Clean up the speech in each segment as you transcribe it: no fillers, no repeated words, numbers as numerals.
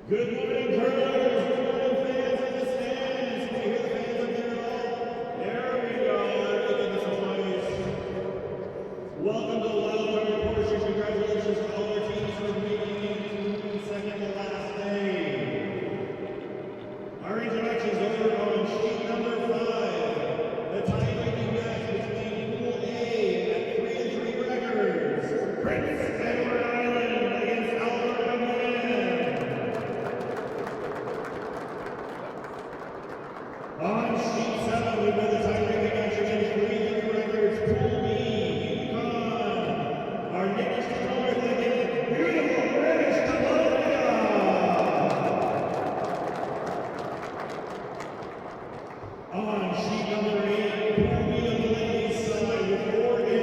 Good morning, curlers. Good morning, fans in the stands. Can you hear the fans up there at all? There we go. They're making some noise. Welcome to the Wild Card portion. Congratulations to all our teams for making it second to last day. Our introductions over on sheet number 5. The tie-breaking match between Pool A at 3-3 records. Prince Edward Island against Alberta Man. On sheet 7, we've got the tie-breaking match between 3-3 records. Pool B, Yukon. Our next north against beautiful British Columbia. On sheet number 8, Pool B on the ladies' side with 4-2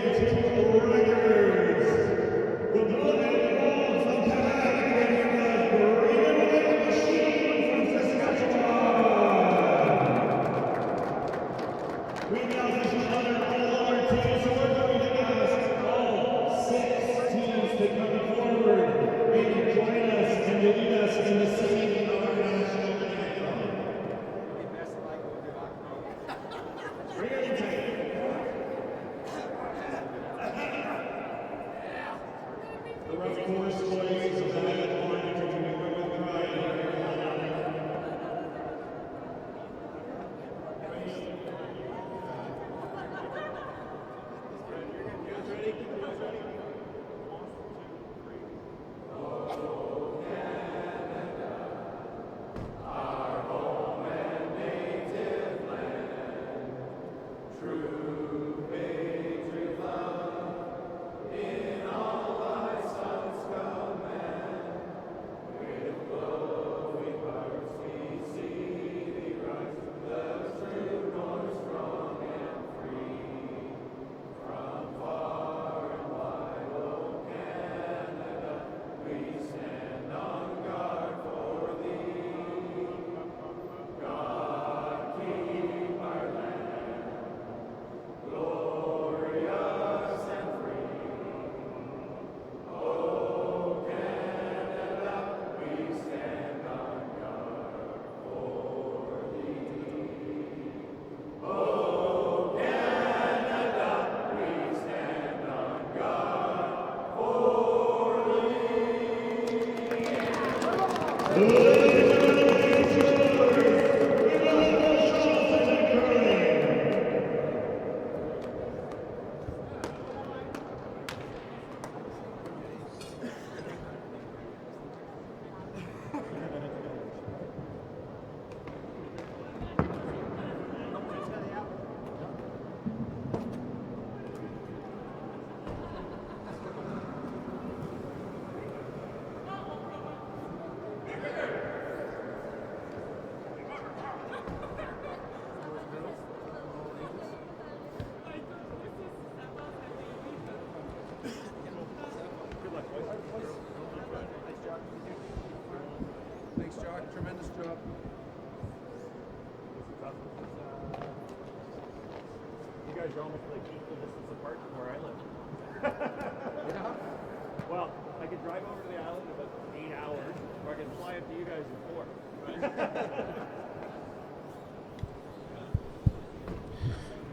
records. The Blue and Gold from Quebec against the Green and White Machine from Saskatchewan. We now just honor all our teams, so we're going to ask all 6 teams to come forward and join us and lead us in the singing of our national anthem. Really tight. The rough course choice is a bad one to remember with pride. Thanks, Jock. Tremendous job. You guys are almost like equal distance apart from where I live. Yeah. Well, I could drive over to the island in about 8 hours, or I can fly up to you guys in 4.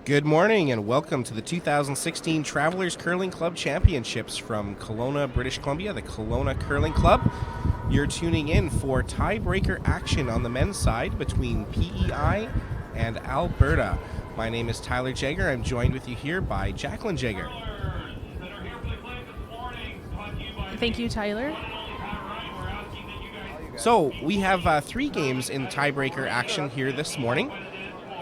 Good morning and welcome to the 2016 Travelers Curling Club Championships from Kelowna, British Columbia, the Kelowna Curling Club. You're tuning in for tiebreaker action on the men's side between PEI and Alberta. My name is Tyler Jager. I'm joined with you here by Jacqueline Jager. Thank you, Tyler. So we have 3 games in tiebreaker action here this morning.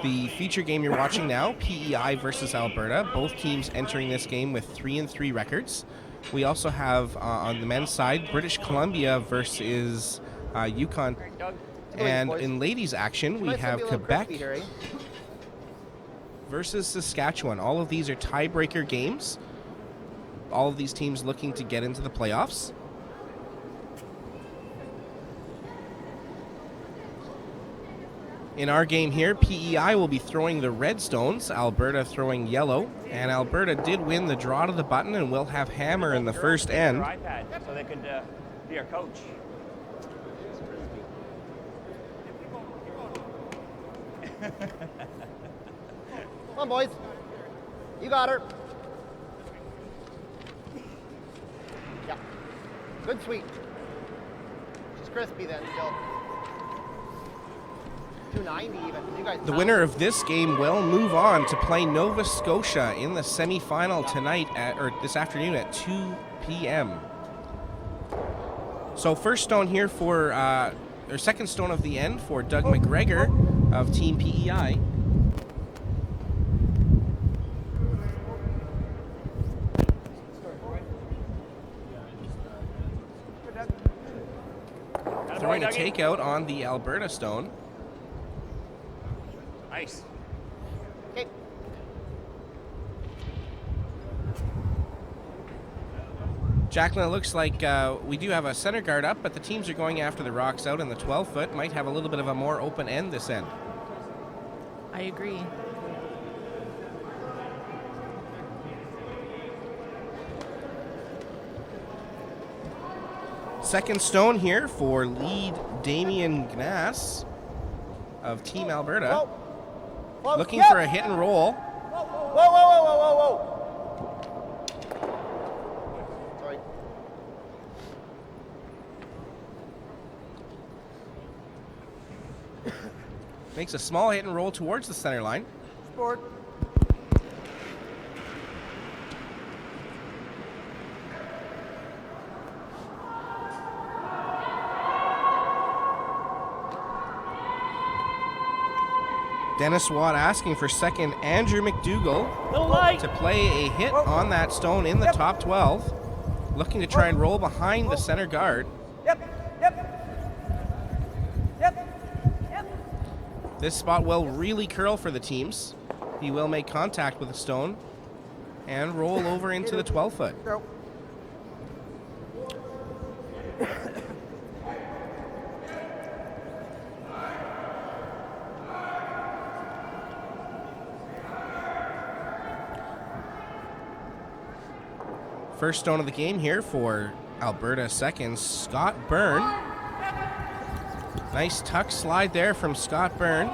The feature game you're watching now, PEI versus Alberta, both teams entering this game with 3-3 records. We also have on the men's side, British Columbia versus Yukon. And in ladies action, we have Quebec versus Saskatchewan. All of these are tiebreaker games. All of these teams looking to get into the playoffs. In our game here, PEI will be throwing the red stones, Alberta throwing yellow, and Alberta did win the draw to the button and will have hammer in the first end. So they could be our coach. Come on, boys. You got her. Yeah. Good sweep. She's crispy then still. 290 even. You guys. The winner of this game will move on to play Nova Scotia in the semifinal tonight or this afternoon at 2 p.m. So first stone here for, or second stone of the end for Doug McGregor of Team PEI. Throwing a takeout on the Alberta stone. Nice. Okay. Jacqueline, it looks like we do have a center guard up, but the teams are going after the rocks out, and the 12-foot might have a little bit of a more open end this end. I agree. Second stone here for lead Damien Gnass of Team Alberta. Whoa. Whoa. Looking Yep. for a hit and roll. Whoa, whoa, whoa, whoa, whoa, whoa. Sorry. Makes a small hit and roll towards the center line. Sport. Dennis Watt asking for second Andrew McDougall to play a hit on that stone in the top 12. Looking to try and roll behind the center guard. This spot will really curl for the teams. He will make contact with the stone and roll over into the 12-foot. First stone of the game here for Alberta second, Scott Byrne. Nice tuck slide there from Scott Byrne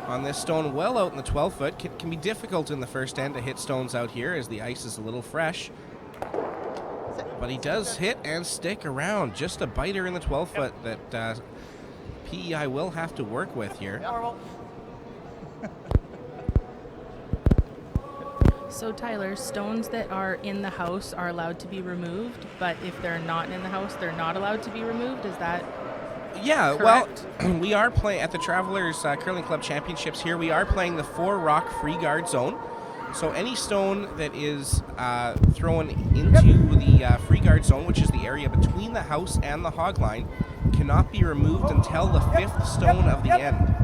on this stone well out in the 12-foot. Can be difficult in the first end to hit stones out here as the ice is a little fresh. But he does hit and stick around. Just a biter in the 12-foot that PEI will have to work with here. So Tyler, stones that are in the house are allowed to be removed, but if they're not in the house, they're not allowed to be removed? Is that Yeah, correct? well, we are playing at the Travelers Curling Club Championships here. We are playing the 4-rock free guard zone. So any stone that is thrown into the free guard zone, which is the area between the house and the hog line, cannot be removed until the 5th stone of the end.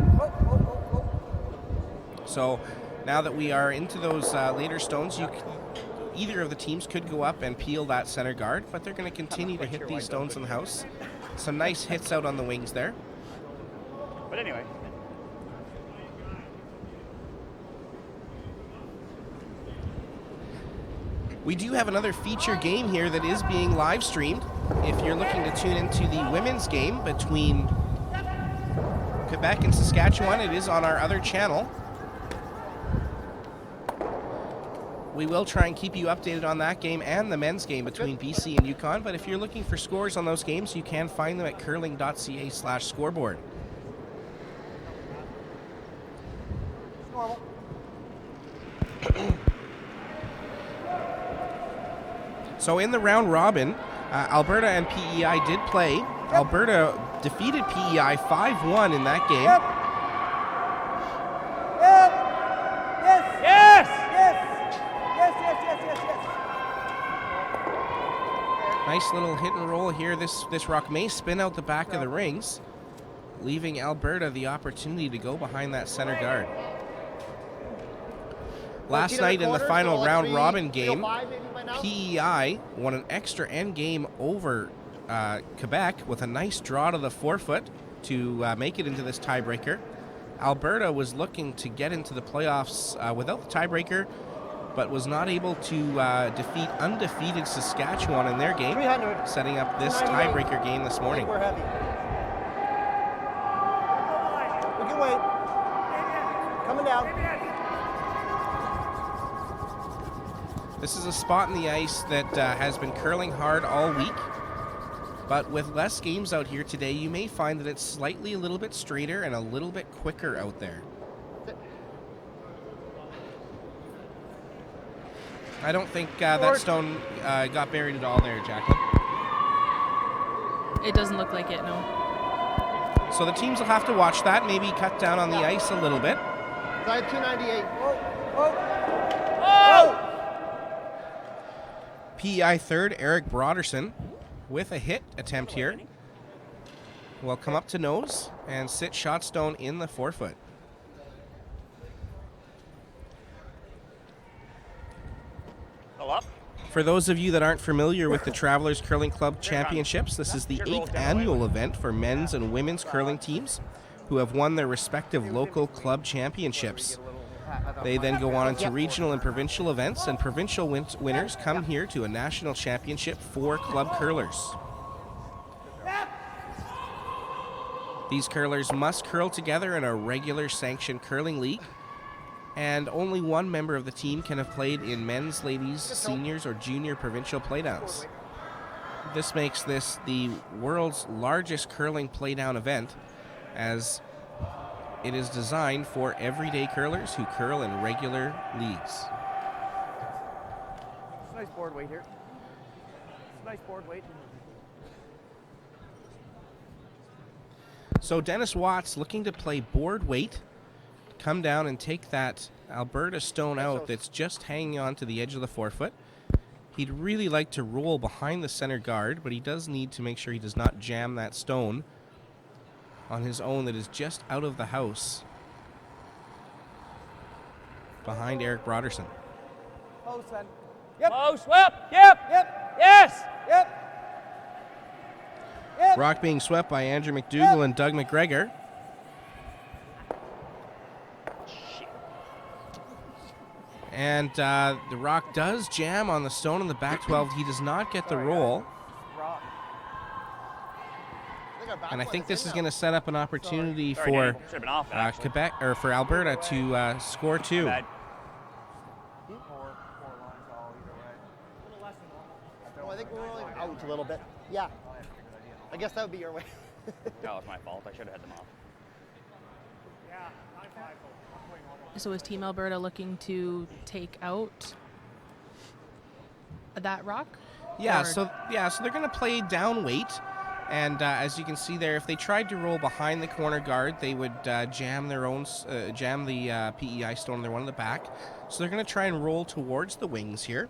So now that we are into those later stones, either of the teams could go up and peel that center guard, but they're going to continue to hit these stones in the house. Some nice hits out on the wings there. But anyway. We do have another feature game here that is being live streamed. If you're looking to tune into the women's game between Quebec and Saskatchewan, it is on our other channel. We will try and keep you updated on that game and the men's game between BC and Yukon, but if you're looking for scores on those games, you can find them at curling.ca/scoreboard. So in the round robin, Alberta and PEI did play. Alberta defeated PEI 5-1 in that game. Nice little hit and roll here. This rock may spin out the back of the rings, leaving Alberta the opportunity to go behind that center guard. Last night in the final round robin game, PEI won an extra end game over Quebec with a nice draw to the 4-foot to make it into this tiebreaker. Alberta was looking to get into the playoffs without the tiebreaker, but was not able to defeat undefeated Saskatchewan in their game, setting up this tiebreaker game this morning. We're heavy. We can wait. This is a spot in the ice that has been curling hard all week. But with less games out here today, you may find that it's slightly a little bit straighter and a little bit quicker out there. I don't think that stone got buried at all there, Jacqueline. It doesn't look like it, no. So the teams will have to watch that, maybe cut down on the ice a little bit. Side 298. PEI third, Eric Broderson, with a hit attempt here, will come up to nose and sit shot stone in the forefoot. For those of you that aren't familiar with the Travelers Curling Club Championships, this is the 8th annual event for men's and women's curling teams who have won their respective local club championships. They then go on into regional and provincial events, and provincial winners come here to a national championship for club curlers. These curlers must curl together in a regular sanctioned curling league, and only one member of the team can have played in men's, ladies, seniors, or junior provincial playdowns. This makes this the world's largest curling playdown event, as it is designed for everyday curlers who curl in regular leagues. Nice board weight here. Nice board weight. So Dennis Watts looking to play board weight, come down and take that Alberta stone out that's just hanging on to the edge of the forefoot. He'd really like to roll behind the center guard, but he does need to make sure he does not jam that stone on his own that is just out of the house behind Eric Broderson. Close, son. Close, whip, yep, yes, Rock being swept by Andrew McDougall and Doug McGregor. And the rock does jam on the stone in the back 12. He does not get the roll. And I think this is going to set up an opportunity for Quebec, or for Alberta, to score two. Oh, I think we're rolling out a little bit. Yeah. I guess that would be your way. That was my fault. I should have had them off. So is Team Alberta looking to take out that rock? Yeah, so they're going to play down weight, and as you can see there, if they tried to roll behind the corner guard, they would jam the PEI stone on their one in the back. So they're going to try and roll towards the wings here.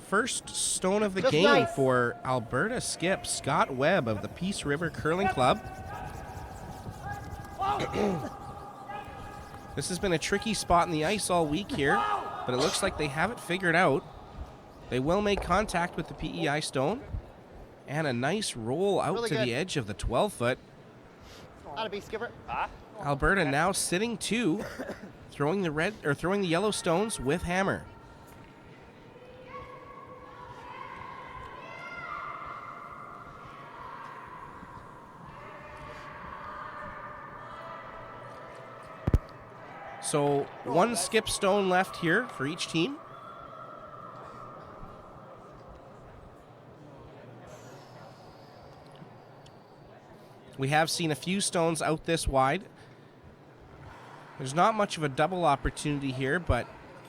First stone of the game for Alberta skip Scott Webb of the Peace River Curling Club. This has been a tricky spot in the ice all week here, but it looks like they have it figured out. They will make contact with the PEI stone, and a nice roll out to the edge of the 12-foot. Ought to be, skipper. Alberta now sitting two, throwing the yellow stones with hammer. So one skip stone left here for each team. We have seen a few stones out this wide. There's not much of a double opportunity here, but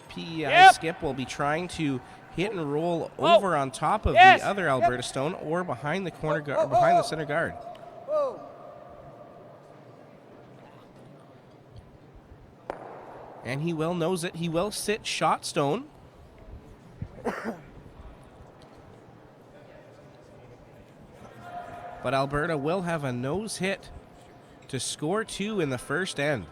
PEI skip will be trying to hit and roll over on top of the other Alberta stone or behind the corner behind the center guard. And he will nose it. He will sit shot stone. But Alberta will have a nose hit to score two in the first end.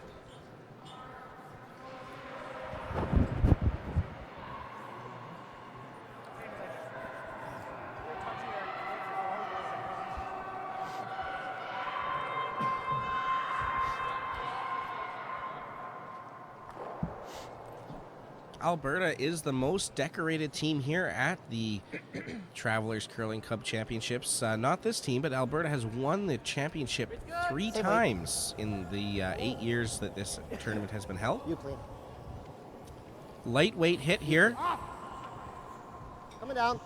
Alberta is the most decorated team here at the Travelers Curling Cup Championships. Not this team, but Alberta has won the championship 3 times in the 8 years that this tournament has been held. Lightweight hit here. Coming down.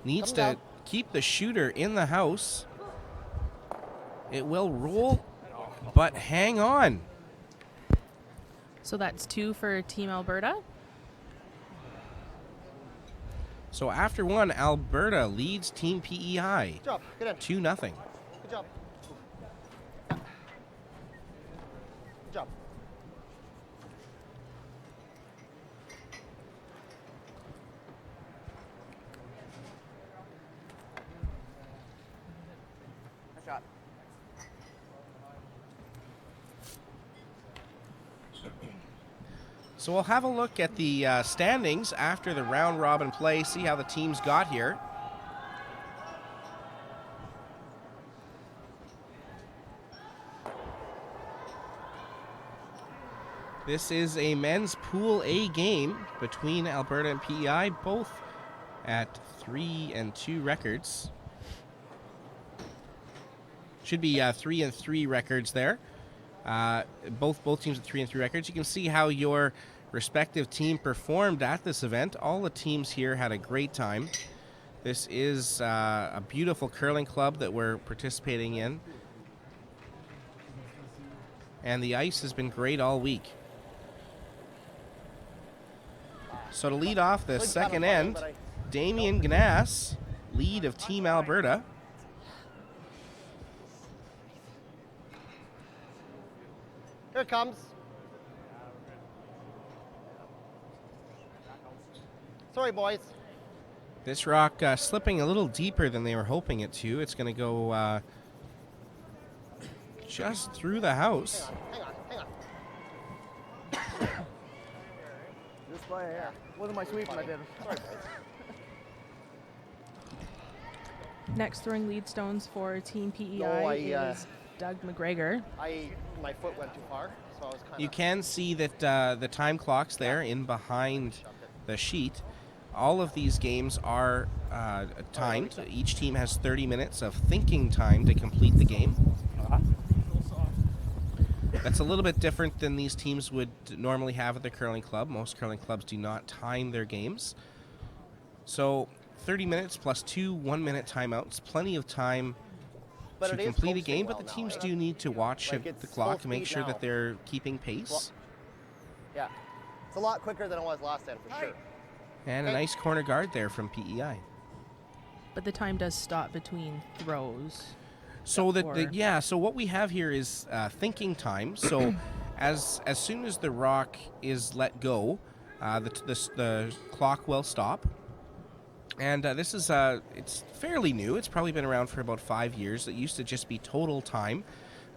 Needs Coming to down. keep the shooter in the house. It will roll, but hang on. So that's 2 for Team Alberta. So after one, Alberta leads Team PEI Good job. Good in. 2-0. Good job. Yeah. Good job. Good shot. So we'll have a look at the standings after the round robin play, see how the teams got here. This is a men's Pool A game between Alberta and PEI, both at 3-2 records. Should be 3-3 records there. Both teams at 3-3 records. You can see how your respective team performed at this event. All the teams here had a great time. This is a beautiful curling club that we're participating in. And the ice has been great all week. So to lead off the second end, Damien Gnass, lead of Team Alberta. Here it comes. Sorry, boys. This rock slipping a little deeper than they were hoping it to. It's going to go just through the house. Hang on. Just by hair. Wasn't my sweep, I did. Sorry, boys. Next throwing lead stones for Team PEI No, is Doug McGregor. My foot went too far, so I was kind of. You can see that the time clock's there in behind the sheet. All of these games are timed. Each team has 30 minutes of thinking time to complete the game. That's a little bit different than these teams would normally have at the curling club. Most curling clubs do not time their games. So 30 minutes plus 2 1-minute timeouts, plenty of time But to it is complete a posting game, well but the now, teams right? do need to watch Like, the it's clock full and make speed sure now. that they're keeping pace. Yeah. It's a lot quicker than it was last time, for sure. And a Okay. nice corner guard there from PEI. But the time does stop between throws. So Or- so what we have here is thinking time. So as soon as the rock is let go, the clock will stop. And this is it's fairly new. It's probably been around for about 5 years. It used to just be total time,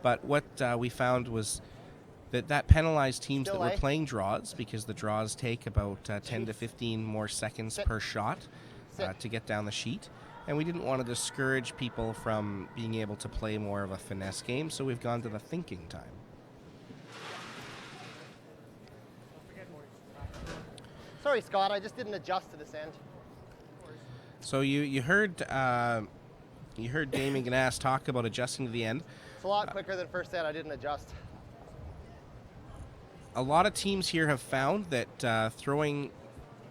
but what we found was that penalized teams Still, that were playing draws, because the draws take about 10 to 15 more seconds Sit. per shot Sit. to get down the sheet. And we didn't want to discourage people from being able to play more of a finesse game, so we've gone to the thinking time. Sorry, Scott. I just didn't adjust to this end. So you heard Damien Gnass talk about adjusting to the end. It's a lot quicker than first end. I didn't adjust. A lot of teams here have found that throwing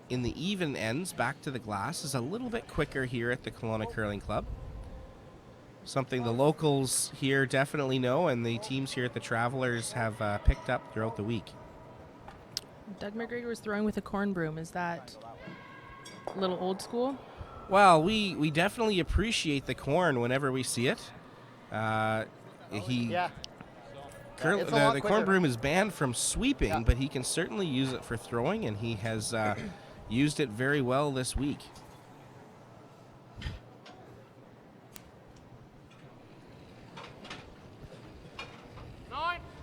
in the even ends back to the glass is a little bit quicker here at the Kelowna Curling Club. Something the locals here definitely know, and the teams here at the Travelers have picked up throughout the week. Doug McGregor was throwing with a corn broom. Is that a little old school? Well, we definitely appreciate the corn whenever we see it. Yeah. It's a lot The corn quicker. broom is banned from sweeping, Yeah. but he can certainly use it for throwing, and he has used it very well this week.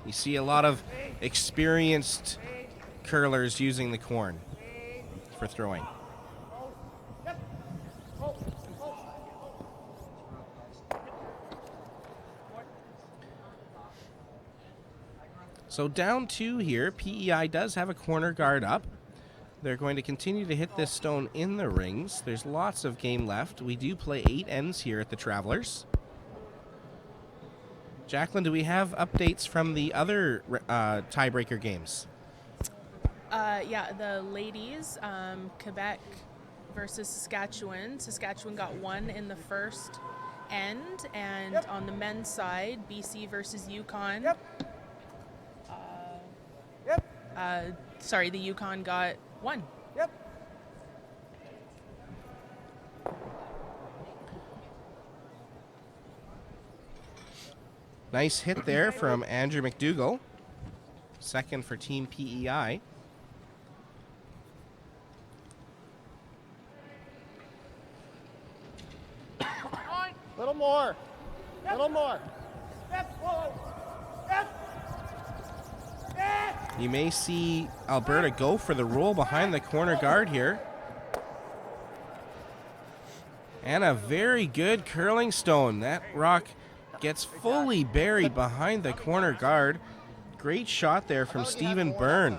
You see a lot of experienced curlers using the corn for throwing. So down 2 here, PEI does have a corner guard up. They're going to continue to hit this stone in the rings. There's lots of game left. We do play 8 ends here at the Travelers. Jacqueline, do we have updates from the other tiebreaker games? Yeah, the ladies, Quebec versus Saskatchewan. Saskatchewan got 1 in the first end, and on the men's side, BC versus Yukon. Sorry, the Yukon got 1. Nice hit there from Andrew McDougall. Second for Team PEI. Little more. Little more. You may see Alberta go for the roll behind the corner guard here. And a very good curling stone. That rock gets fully buried behind the corner guard. Great shot there from Stephen Byrne.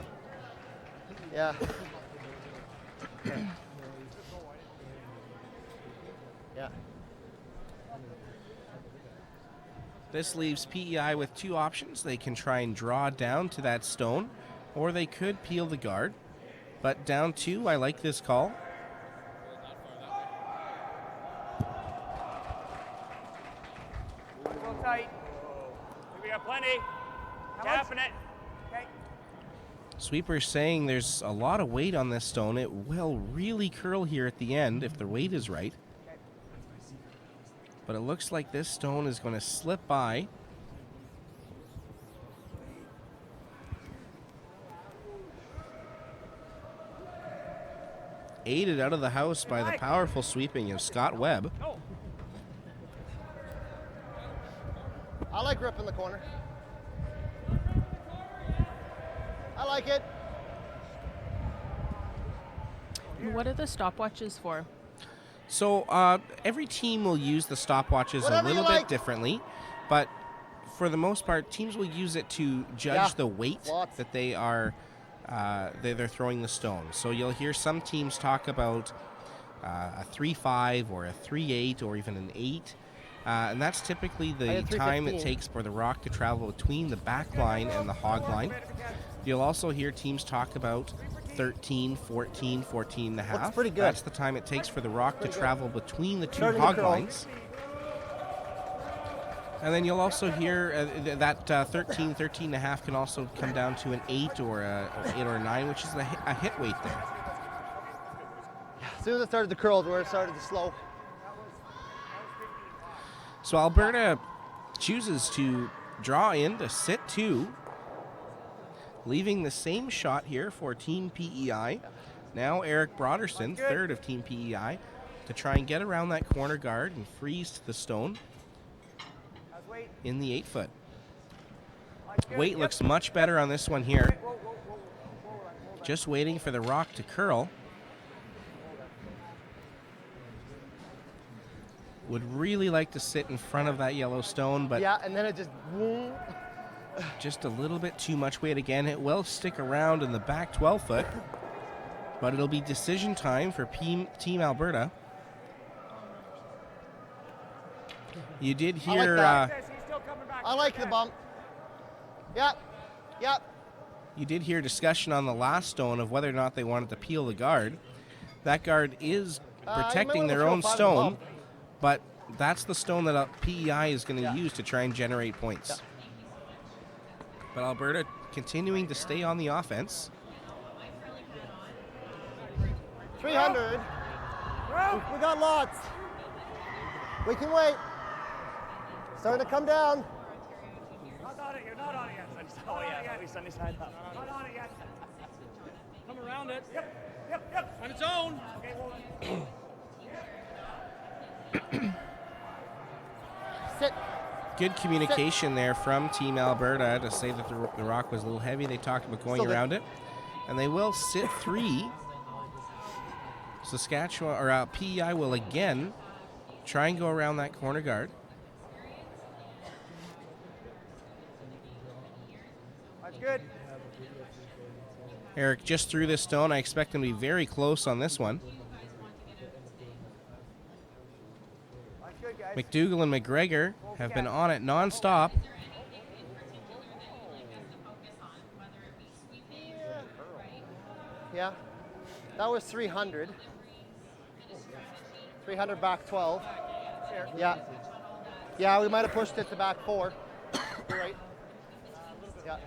Yeah. Yeah. This leaves PEI with 2 options. They can try and draw down to that stone, or they could peel the guard. But down 2, I like this call. Real tight. We got plenty. Tapping it. Okay. Sweeper's saying there's a lot of weight on this stone. It will really curl here at the end if the weight is right. But it looks like this stone is going to slip by. Aided out of the house by the powerful sweeping of Scott Webb. I like ripping the corner. I like it. What are the stopwatches for? So every team will use the stopwatches Whatever a little you bit like. differently, but for the most part, teams will use it to judge the weight Lots. that they are they're throwing the stone. So you'll hear some teams talk about a 3.5 or a 3.8 or even an 8. And that's typically the had time it 3.15. takes for the rock to travel between the back line and the hog line. You'll also hear teams talk about 13, 14, 14 and a half. Looks pretty good. That's the time it takes for the rock to travel between the 2 Starting to hog curl. lines. And then you'll also hear that 13, 13 and a half can also come down to an 8 or an 8 or a 9, which is a hit weight there. As soon as it started to curl, where it started to slow. So Alberta chooses to draw in to sit 2, leaving the same shot here for Team PEI. Now Eric Broderson, third of Team PEI, to try and get around that corner guard and freeze to the stone in the 8-foot. Weight looks much better on this one here. Just waiting for the rock to curl. Would really like to sit in front of that yellow stone, but Yeah, and then it just. just a little bit too much weight again. It will stick around in the back 12-foot, but it'll be decision time for Team Alberta. You did hear I like the bump. Yep. Yep. you did hear discussion on the last stone of whether or not they wanted to peel the guard. That guard is protecting wanna their throw own 5 stone, above. but that's the stone that PEI is going to use to try and generate points. But Alberta continuing to stay on the offense. 300. We got lots. We can wait. Starting to come down. Not on it, you're not on it yet. Oh yeah, at least sunny side up. Not on it yet. Come around it. Yep. On its own. Okay, Sit. Good communication there from Team Alberta to say that the rock was a little heavy. They talked about going Still around it. And they will sit 3. Saskatchewan, or PEI will again try and go around that corner guard. That's good. Eric just threw this stone. I expect him to be very close on this one. That's good, guys. McDougall and McGregor have been on it nonstop. Yeah. That was 300. 300 back 12. Yeah. Yeah, we might have pushed it to back 4. You're right. Yeah.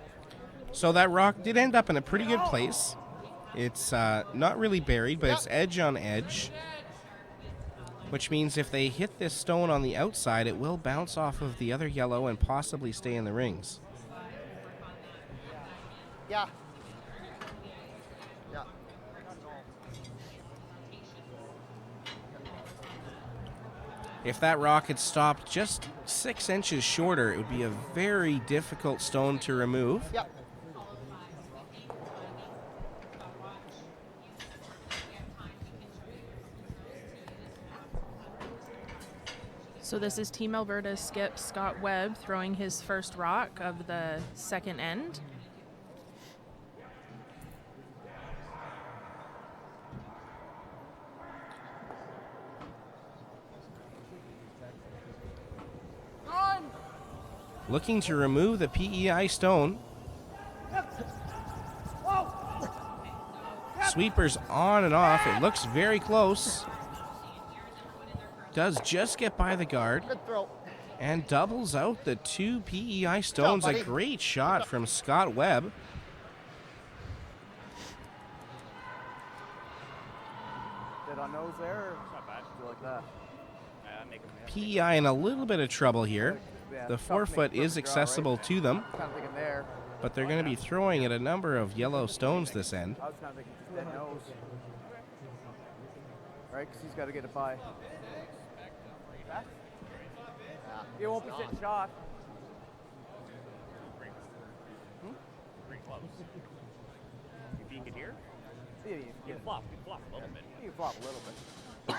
So that rock did end up in a pretty good place. It's not really buried, but it's edge on edge, which means if they hit this stone on the outside, it will bounce off of the other yellow and possibly stay in the rings. Yeah. Yeah. If that rock had stopped just 6 inches shorter, it would be a very difficult stone to remove. Yeah. So this is Team Alberta skip Scott Webb throwing his first rock of the second end. Looking to remove the PEI stone. Sweepers on and off. It looks very close. Does just get by the guard. Good throw. And doubles out the 2 PEI stones. A great shot from Scott Webb. Dead on nose there. Not bad. Like that. PEI in a little bit of trouble here. Yeah, The tough to 4 make a foot is perfect draw, accessible right? to them, Kind of thinking there. but they're going to be throwing at a number of yellow stones this end. I was kind of thinking just dead nose. Right, because he's got to get it by. You won't be sitting shot. Pretty close. You peek it here? Yeah, You flop a little bit. you can flop a little bit.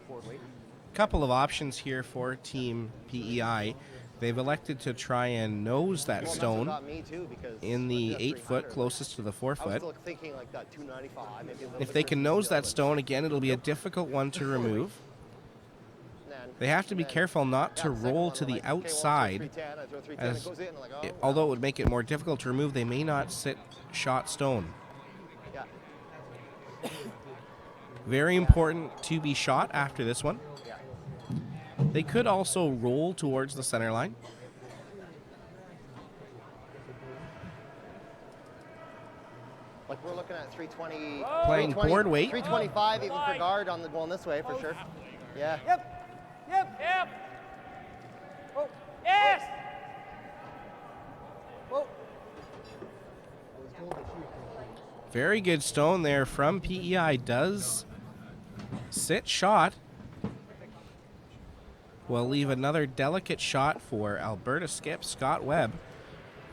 Forward weight. Couple of options here for Team PEI. They've elected to try and nose that Well, that's what stone got me too, because in the that's 8 foot 300. closest to the 4 I was foot. still thinking like that 295. Maybe a little If bit they can different nose deal, that but stone again, it'll be a difficult one to remove. then- They have to be then- careful not yeah, to the second roll one, to I'm the like, okay, well, I throw outside, 310, I throw 310, as it goes in, I'm like, oh, although it would make it more difficult to remove, they may not sit shot stone. yeah. Very important to be shot after this one. Yeah. They could also roll towards the center line. Like we're looking at 320. Playing 320, board weight. 325 even for guard on the going this way for sure. Yeah. Yep. Oh. Yes! Very good stone there from PEI. Does sit shot. Will leave another delicate shot for Alberta skip Scott Webb.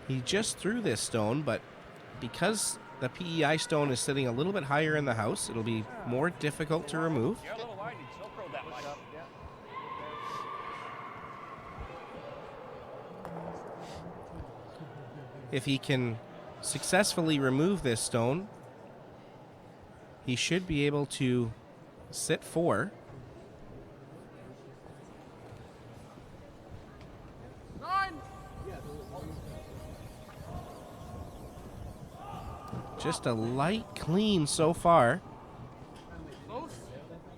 He just threw this stone, but because the PEI stone is sitting a little bit higher in the house, it'll be more difficult to remove. You're a little wide, you still throw that much. If he can successfully remove this stone, he should be able to sit 4. Just a light clean so far.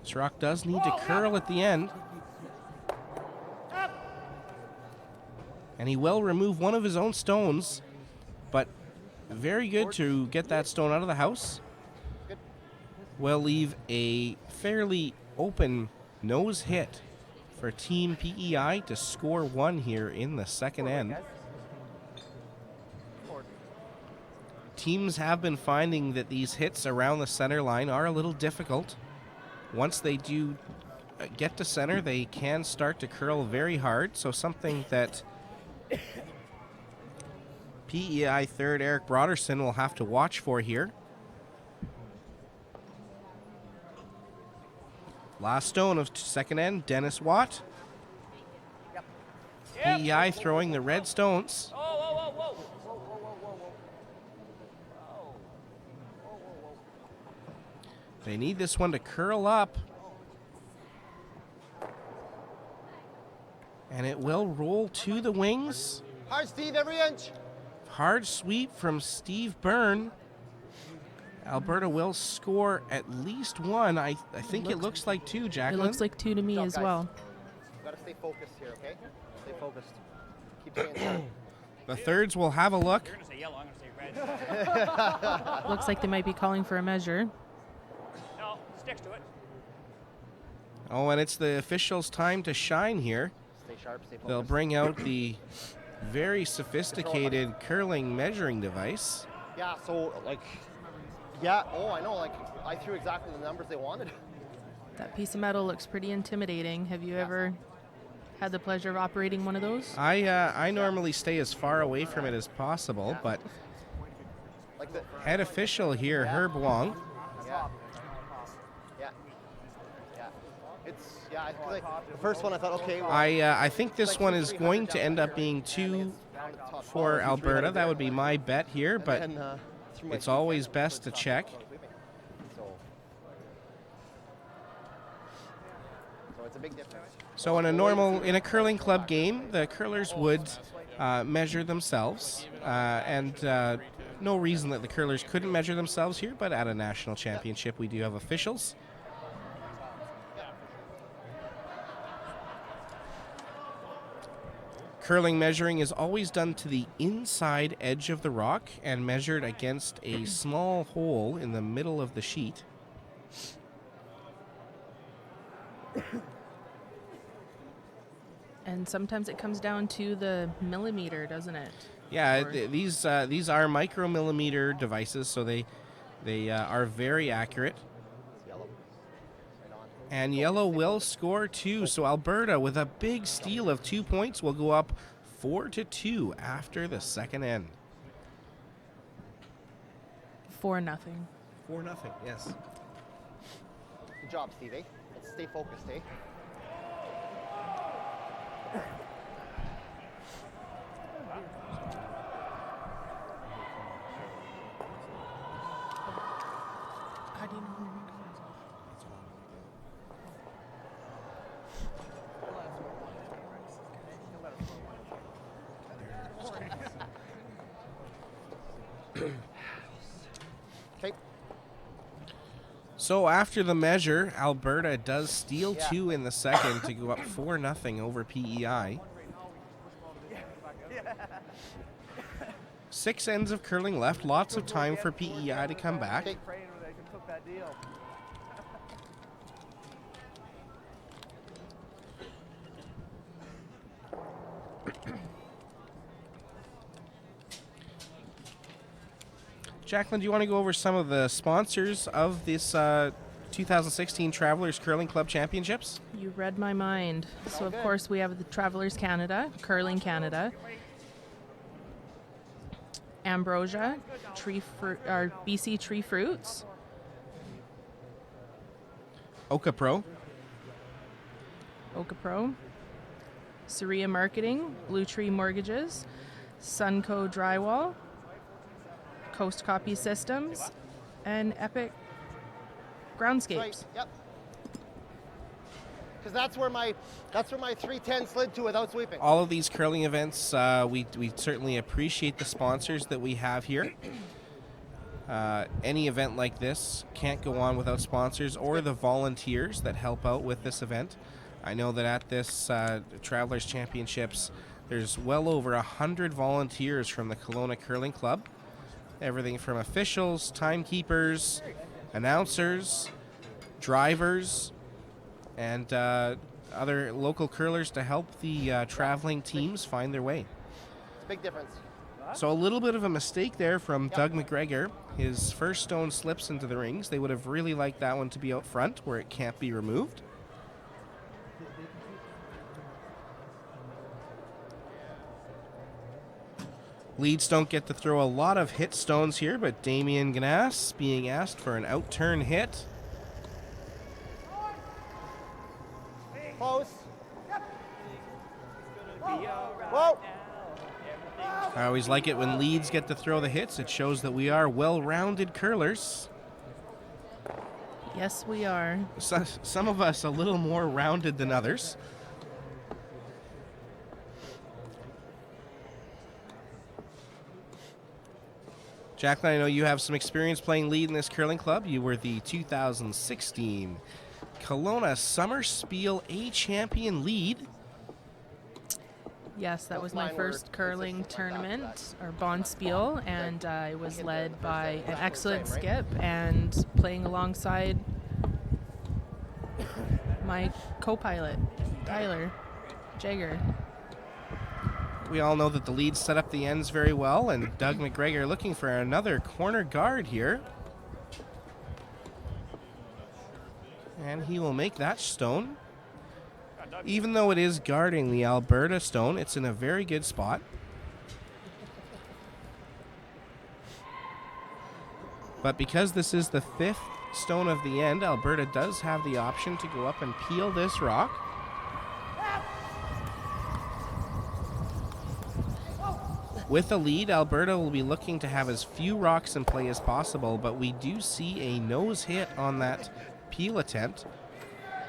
This rock does need to curl at the end. And he will remove one of his own stones, but very good to get that stone out of the house. Will leave a fairly open nose hit for Team PEI to score 1 here in the second end. Teams have been finding that these hits around the center line are a little difficult. Once they do get to center, they can start to curl very hard. So something that PEI third Eric Broderson will have to watch for here. Last stone of second end, Dennis Watt. PEI throwing the red stones. They need this one to curl up. And it will roll to the wings. Hard, Steve, every inch. Hard sweep from Steve Byrne. Alberta will score at least one. I think it looks like two, It Jacqueline. looks like 2 to me Good job, as guys. well. Got to stay focused here, okay? Stay focused. Keep staying sharp. The thirds will have a look. You're going to say yellow, I'm going to say red. Looks like they might be calling for a measure. No, sticks to it. Oh, and it's the officials' time to shine here. Stay sharp, stay focused. They'll bring out the very sophisticated curling measuring device. Yeah, so, like, yeah, oh, I know, like, I threw exactly the numbers they wanted. That piece of metal looks pretty intimidating. Have you ever had the pleasure of operating one of those? I normally stay as far away from it as possible, but Like the, head official here, Herb Wong, yeah. Yeah. Yeah. It's, yeah, 'cause the first one I thought, okay, well, I think this one is going to end up being two down to the top for 12, Alberta. 300 That would be my bet here, and but then, threw my it's 2 always cents best for to the top check. 12 sweeping. So it's a big difference. So in a curling club game, the curlers would measure themselves, and no reason that the curlers couldn't measure themselves here, but at a national championship we do have officials. Curling measuring is always done to the inside edge of the rock and measured against a small hole in the middle of the sheet. And sometimes it comes down to the millimeter, doesn't it? Yeah, Or- these are micromillimeter devices, so they are very accurate. It's yellow. Right on. And yellow will score two. So Alberta, with a big steal of 2 points, will go up 4-2 after the second end. 4-0. 4-0. Yes. Good job, Steve, eh? Let's stay focused, eh? How do you know when your microphone's off? Okay. So after the measure, Alberta does steal Yeah. 2 in the second to go up 4-0 over PEI. 6 ends of curling left. Lots of time for PEI to come back. Okay. Praying they can cook that deal. Jacqueline, do you want to go over some of the sponsors of this 2016 Travelers Curling Club Championships? You read my mind. So, of course, we have the Travelers Canada, Curling Canada, Ambrosia, or BC Tree Fruits, Oka Pro, Oka Pro, Saria Marketing, Blue Tree Mortgages, Sunco Drywall, Coast Copy Systems, and Epic Groundscapes. Right. Yep. Because that's where my 310 slid to without sweeping. all of these curling events, we certainly appreciate the sponsors that we have here. Any event like this can't go on without sponsors or the volunteers that help out with this event. I know that at this Travelers Championships, there's well over 100 volunteers from the Kelowna Curling Club. Everything from officials, timekeepers, announcers, drivers, and other local curlers to help the traveling teams find their way. It's a big difference. So a little bit of a mistake there from Doug McGregor. His first stone slips into the rings. They would have really liked that one to be out front where it can't be removed. Leads don't get to throw a lot of hit stones here, but Damien Gnass being asked for an out-turn hit. Close. Whoa. I always like it when leads get to throw the hits. It shows that we are well-rounded curlers. Yes, we are. Some of us a little more rounded than others. Jacqueline, I know you have some experience playing lead in this curling club. You were the 2016 Kelowna Summer Spiel A champion lead. Yes, that was my first curling tournament, or Bonspiel, and I was led by an excellent skip and playing alongside my co-pilot, Tyler Jagger. We all know that the lead set up the ends very well, and Doug McGregor looking for another corner guard here. And he will make that stone. Even though it is guarding the Alberta stone, it's in a very good spot. But because this is the 5th stone of the end, Alberta does have the option to go up and peel this rock. With a lead, Alberta will be looking to have as few rocks in play as possible, but we do see a nose hit on that peel attempt.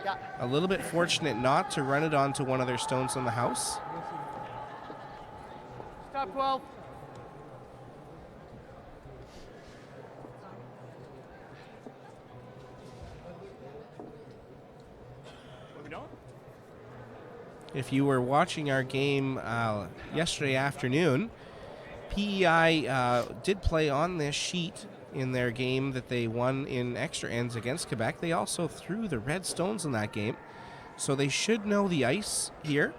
Yeah. A little bit fortunate not to run it onto one of their stones in the house. Top 12. What are we doing? If you were watching our game yesterday afternoon, PEI did play on this sheet in their game that they won in extra ends against Quebec. They also threw the red stones in that game, so they should know the ice here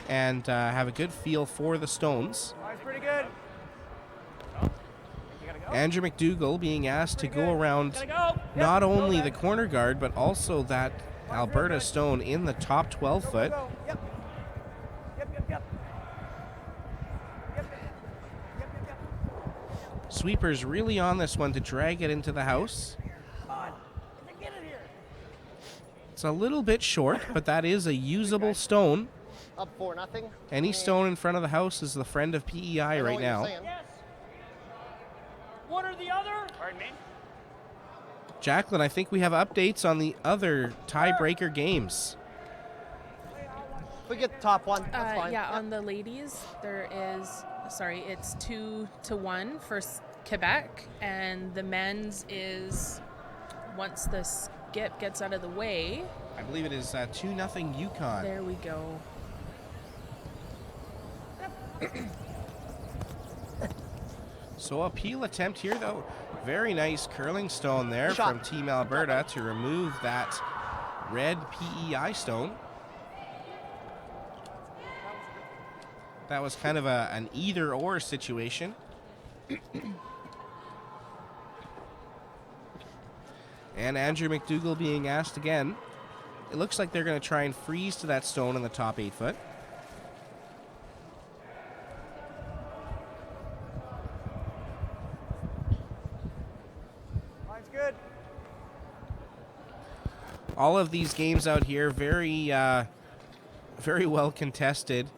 and have a good feel for the stones. That's pretty good. Andrew McDougall being asked to go around not only the corner guard, but also that Alberta stone in the top 12 foot. Yep. Sweeper's really on this one to drag it into the house. It's a little bit short, but that is a usable stone. Up 4-0. Any stone in front of the house is the friend of PEI right now. Yes. One or the other. Pardon me? Jacqueline, I think we have updates on the other tiebreaker games. We get the top one. That's fine. Yeah, on the ladies, there is, it's 2-1 for Quebec, and the men's is, once the skip gets out of the way. I believe it is 2-0 Yukon. There we go. So a peel attempt here, though. Very nice curling stone there from Team Alberta to remove that red PEI stone. That was kind of an either-or situation. And Andrew McDougall being asked again. It looks like they're going to try and freeze to that stone in the top 8 foot. Mine's good. All of these games out here very well contested.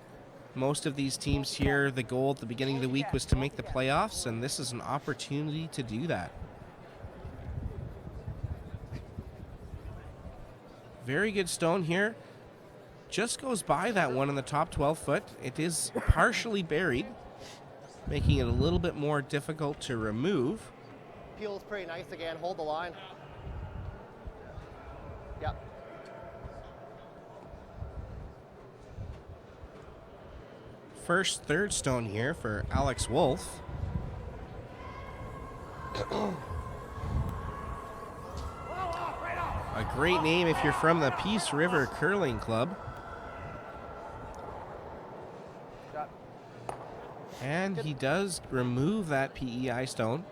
Most of these teams here, the goal at the beginning of the week was to make the playoffs, and this is an opportunity to do that. Very good stone here. Just goes by that one in the top 12 foot. It is partially buried, making it a little bit more difficult to remove. Peel's pretty nice again. Hold the line. Yep. First third stone here for Alex Wolf. A great name if you're from the Peace River Curling Club. And he does remove that PEI stone.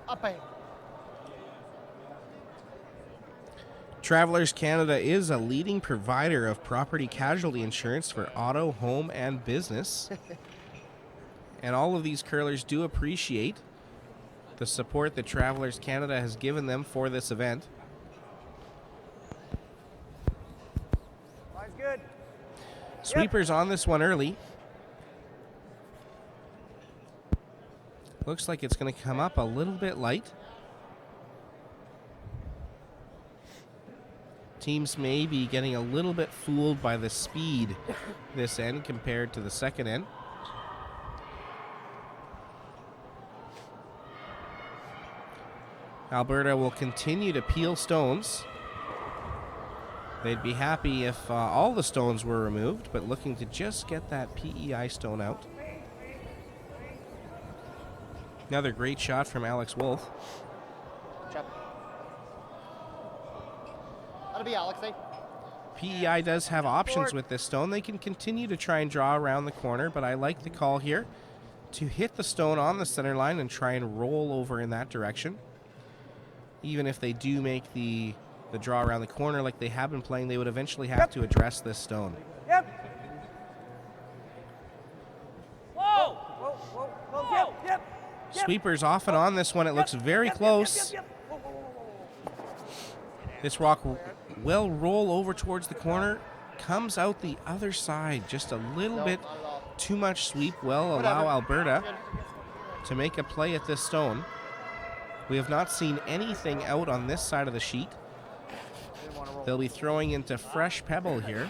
Up ahead. Travelers Canada is a leading provider of property casualty insurance for auto, home, and business. And all of these curlers do appreciate the support that Travelers Canada has given them for this event. Mine's good. Sweepers on this one early. Looks like it's going to come up a little bit light. Teams may be getting a little bit fooled by the speed this end compared to the second end. Alberta will continue to peel stones. They'd be happy if all the stones were removed, but looking to just get that PEI stone out. Another great shot from Alex Wolf. Check. That'll be Alex, eh? PEI does have options with this stone. They can continue to try and draw around the corner, but I like the call here to hit the stone on the center line and try and roll over in that direction. Even if they do make the draw around the corner like they have been playing, they would eventually have to address this stone. Yep. Whoa! Whoa, whoa, whoa. Yep. Sweepers off and on this one. It looks very close. This rock will roll over towards the corner, comes out the other side. Just a little bit too much sweep will allow Alberta to make a play at this stone. We have not seen anything out on this side of the sheet. They'll be throwing into fresh pebble here.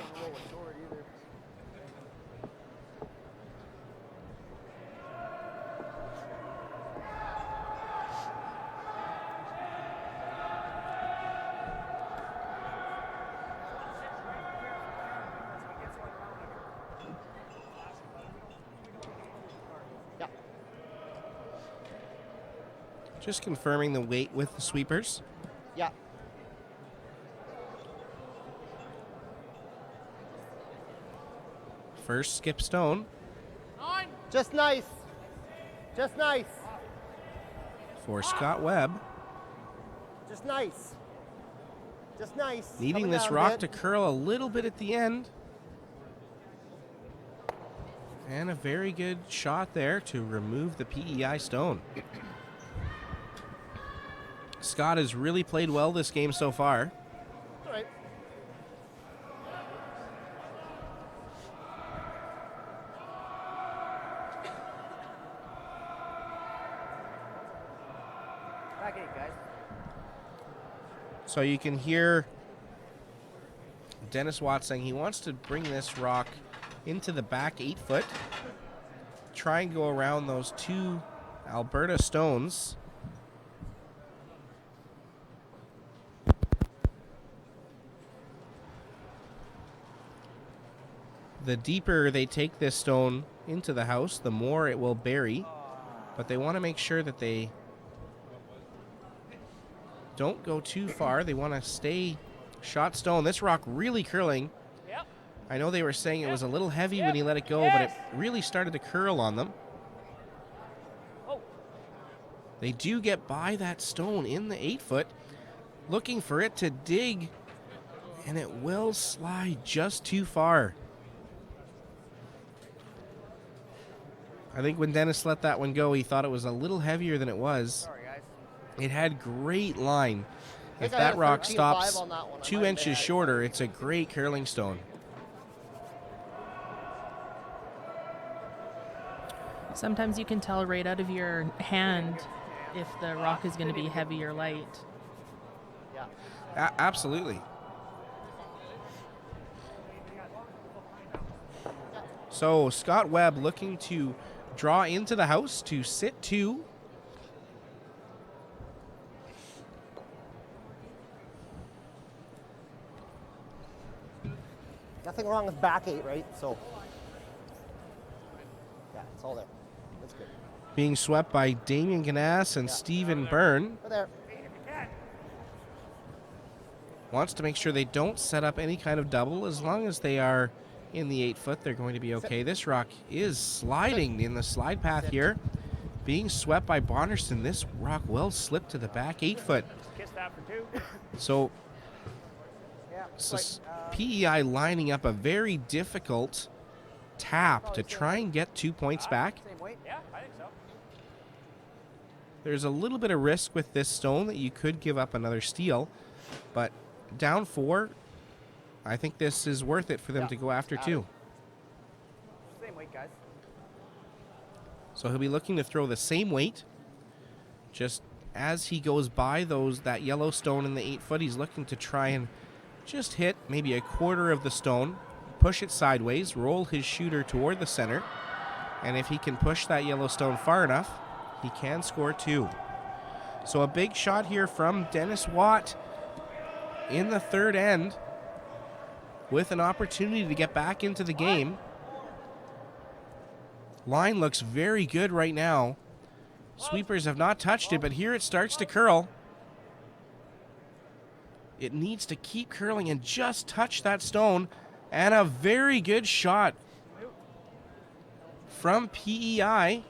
Just confirming the weight with the sweepers. Yeah. First skip stone. Just nice. Just nice. For Scott Webb. Just nice. Just nice. Needing Coming this down a rock to bit. curl a little bit at the end. And a very good shot there to remove the PEI stone. Scott has really played well this game so far. All right. Back 8, guys. So you can hear Dennis Watt saying he wants to bring this rock into the back 8 foot. Try and go around those two Alberta stones. The deeper they take this stone into the house, the more it will bury. But they want to make sure that they don't go too far. They want to stay shot stone. This rock really curling. Yep. I know they were saying it was a little heavy when he let it go, but it really started to curl on them. Oh. They do get by that stone in the 8 foot, looking for it to dig, and it will slide just too far. I think when Dennis let that one go, he thought it was a little heavier than it was. Sorry, guys. It had great line. I If think I had that a rock 13.5 stops on that one. I 2 might have inches had- shorter, it's a great curling stone. Sometimes you can tell right out of your hand if the rock is going to be heavy or light. Yeah. Absolutely. So Scott Webb looking to draw into the house to sit 2. Nothing wrong with back 8, right? So. Yeah, it's all there. That's good. Being swept by Damien Ganas and Stephen Byrne. We're there. Wants to make sure they don't set up any kind of double. As long as they are in the 8 foot, they're going to be okay. This rock is sliding in the slide path here. Being swept by Bonderson. This rock will slip to the back 8 foot. Kiss that for 2. So, Yeah. PEI lining up a very difficult tap to try and get 2 points back. Same weight. Yeah, I think so. There's a little bit of risk with this stone that you could give up another steal, but down 4, I think this is worth it for them to go after 2. Same weight, guys. So he'll be looking to throw the same weight. Just as he goes by that yellow stone in the 8 foot, he's looking to try and just hit maybe a quarter of the stone, push it sideways, roll his shooter toward the center, and if he can push that yellow stone far enough, he can score 2. So a big shot here from Dennis Watt in the third end with an opportunity to get back into the game. Line looks very good right now. Sweepers have not touched it, but here it starts to curl. It needs to keep curling and just touch that stone. And a very good shot from PEI.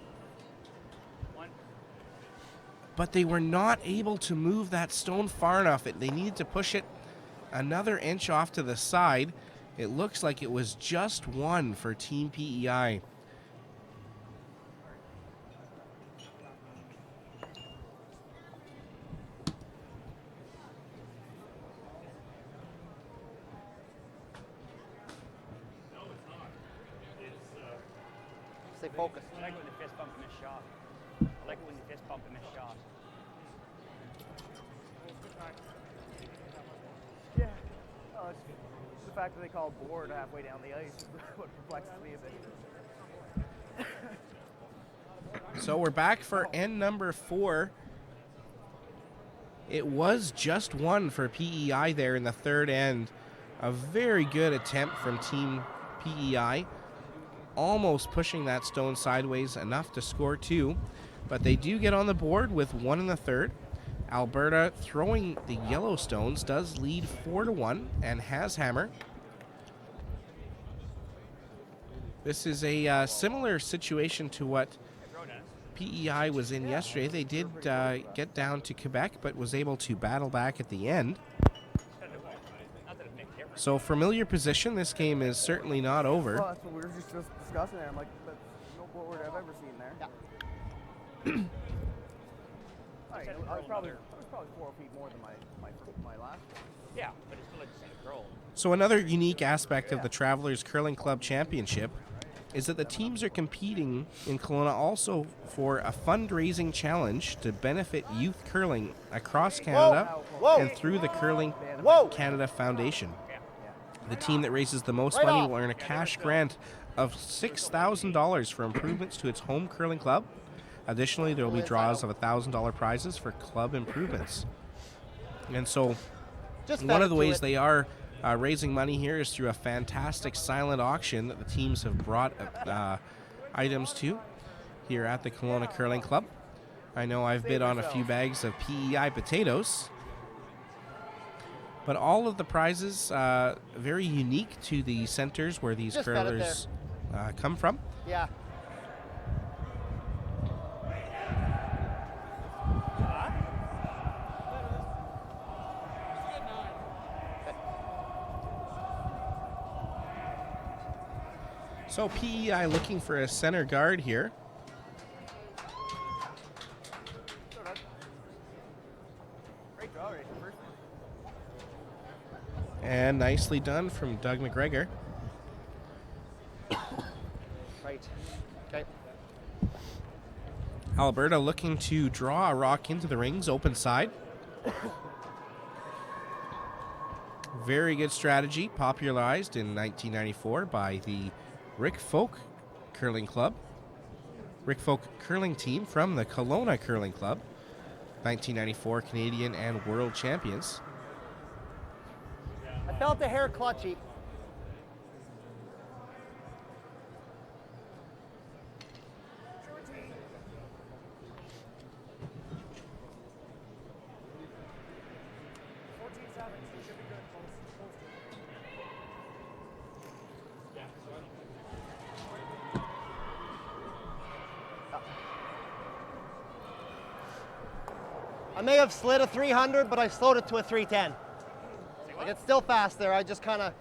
But they were not able to move that stone far enough. They needed to push it another inch off to the side. It looks like it was just 1 for Team PEI. Stay focused. I like it when the fist bump and miss shot. I like it when the fist bump and miss shot. Yeah. It's the fact that they call board halfway down the ice is what perplexes me a bit. So we're back for end number 4. It was just 1 for PEI there in the third end. A very good attempt from Team PEI. Almost pushing that stone sideways enough to score 2. But they do get on the board with 1 in the third. Alberta throwing the yellow stones does lead 4-1 and has hammer. This is a similar situation to what PEI was in yesterday. They did get down to Quebec, but was able to battle back at the end. So familiar position. This game is certainly not over. Well, that's what we were just discussing there. I'm like, that's no board I've ever seen there. Yeah. I was probably 4 feet more than my last. Yeah, but it's still like the same curl. So another unique aspect of the Travelers Curling Club Championship is that the teams are competing in Kelowna also for a fundraising challenge to benefit youth curling across Canada and through the Curling Canada Foundation. The team that raises the most money will earn a cash grant of $6,000 for improvements to its home curling club. Additionally, there will be draws of $1,000 prizes for club improvements. And so one of the ways they are raising money here is through a fantastic silent auction that the teams have brought items to here at the Kelowna Curling Club. I know I've bid on a few bags of PEI potatoes. But all of the prizes very unique to the centers where these curlers come from. Yeah. So PEI looking for a center guard here. Great draw right first. And nicely done from Doug McGregor. Right. Okay. Alberta looking to draw a rock into the rings, open side. Very good strategy, popularized in 1994 by the Rick Folk Curling Club. Rick Folk Curling team from the Kelowna Curling Club. 1994 Canadian and World Champions. I felt the hair clutchy. I may have slid a 300, but I slowed it to a 310. Like it's still fast there. I just kind of.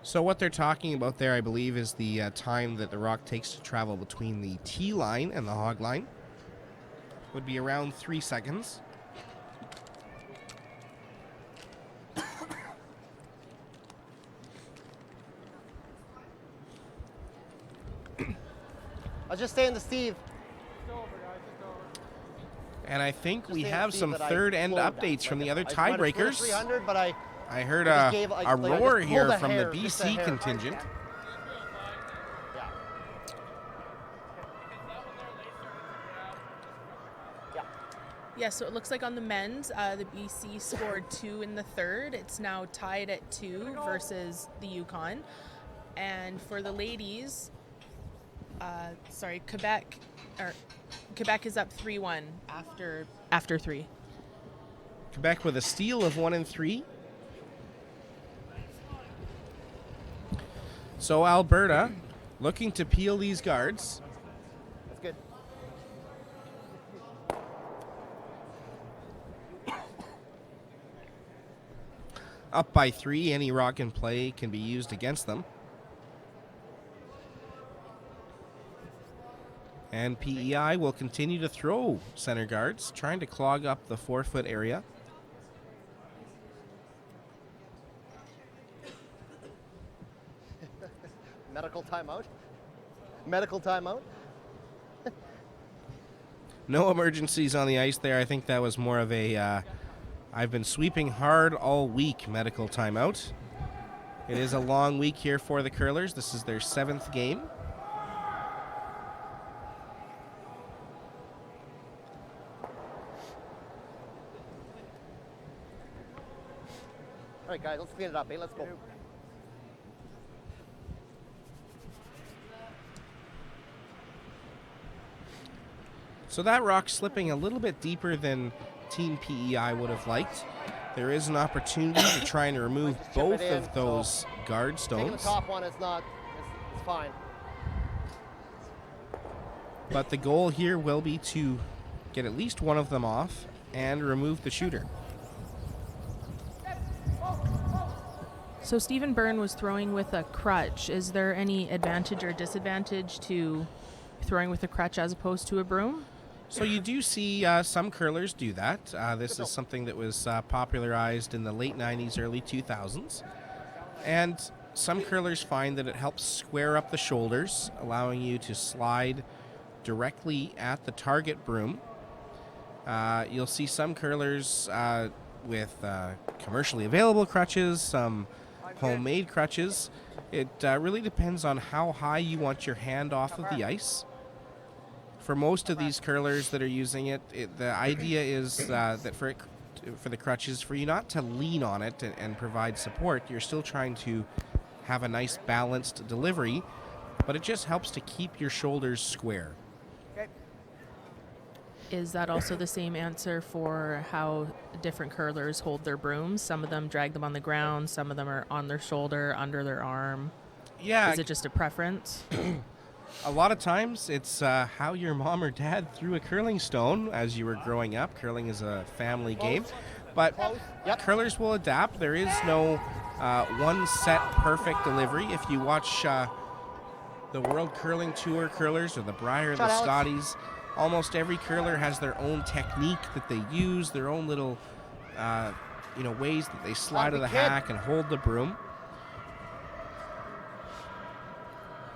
So what they're talking about there, I believe, is the time that the rock takes to travel between the tee line and the hog line. Would be around 3 seconds. I'll just stay in the Steve. And I think we Just have saying, some Steve, that I third end slowed updates that. from the other I might have slid a tiebreakers. 300, but I I heard I a just gave, like, I just roar pulled here a from hair, the just a BC hair. contingent. Yeah. Yeah. Yeah, so it looks like on the men's, the BC scored 2 in the third. It's now tied at 2 versus the Yukon. And for the ladies, Quebec is up 3-1 after 3. Quebec with a steal of 1 and 3. So Alberta looking to peel these guards. That's good. Up by 3, any rock and play can be used against them. And PEI will continue to throw center guards, trying to clog up the 4-foot area. Medical timeout. Medical timeout. No emergencies on the ice there. I think that was more of a I've been sweeping hard all week medical timeout. It is a long week here for the curlers. This is their 7th game. All right, guys, let's clean it up, eh? Let's go. So that rock slipping a little bit deeper than Team PEI would have liked. There is an opportunity to try and remove Just chip both it in, of those so guard Taking the stones. top one, it's fine. But the goal here will be to get at least one of them off and remove the shooter. So Stephen Byrne was throwing with a crutch. Is there any advantage or disadvantage to throwing with a crutch as opposed to a broom? So you do see some curlers do that. This is something that was popularized in the late 90s, early 2000s. And some curlers find that it helps square up the shoulders, allowing you to slide directly at the target broom. You'll see some curlers with commercially available crutches, some homemade crutches. It really depends on how high you want your hand off of the ice. For most of these curlers that are using it, the idea is that for the crutches, for you not to lean on it and provide support. You're still trying to have a nice balanced delivery, but it just helps to keep your shoulders square. Is that also the same answer for how different curlers hold their brooms? Some of them drag them on the ground, some of them are on their shoulder, under their arm. Yeah. Is it just a preference? A lot of times it's how your mom or dad threw a curling stone as you were growing up. Curling is a family game. But curlers will adapt. There is no one set perfect delivery. If you watch the World Curling Tour curlers or the Brier, the Scotties, almost every curler has their own technique that they use, their own little ways that they slide to the hack and hold the broom.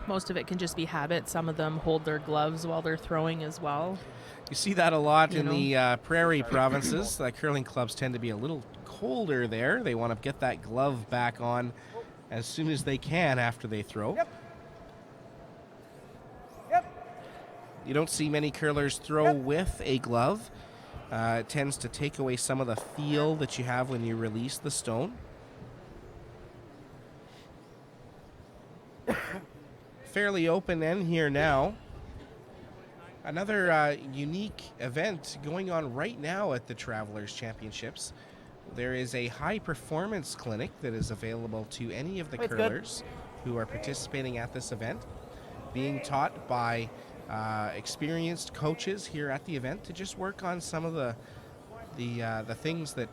Most of it can just be habit. Some of them hold their gloves while they're throwing as well. You see that a lot in the prairie provinces. The curling clubs tend to be a little colder there. They want to get that glove back on as soon as they can after they throw. You don't see many curlers throw with a glove. It tends to take away some of the feel that you have when you release the stone. Fairly open end here now. Another unique event going on right now at the Travelers Championships. There is a high performance clinic that is available to any of the curlers who are participating at this event, being taught by experienced coaches here at the event to just work on some of the things that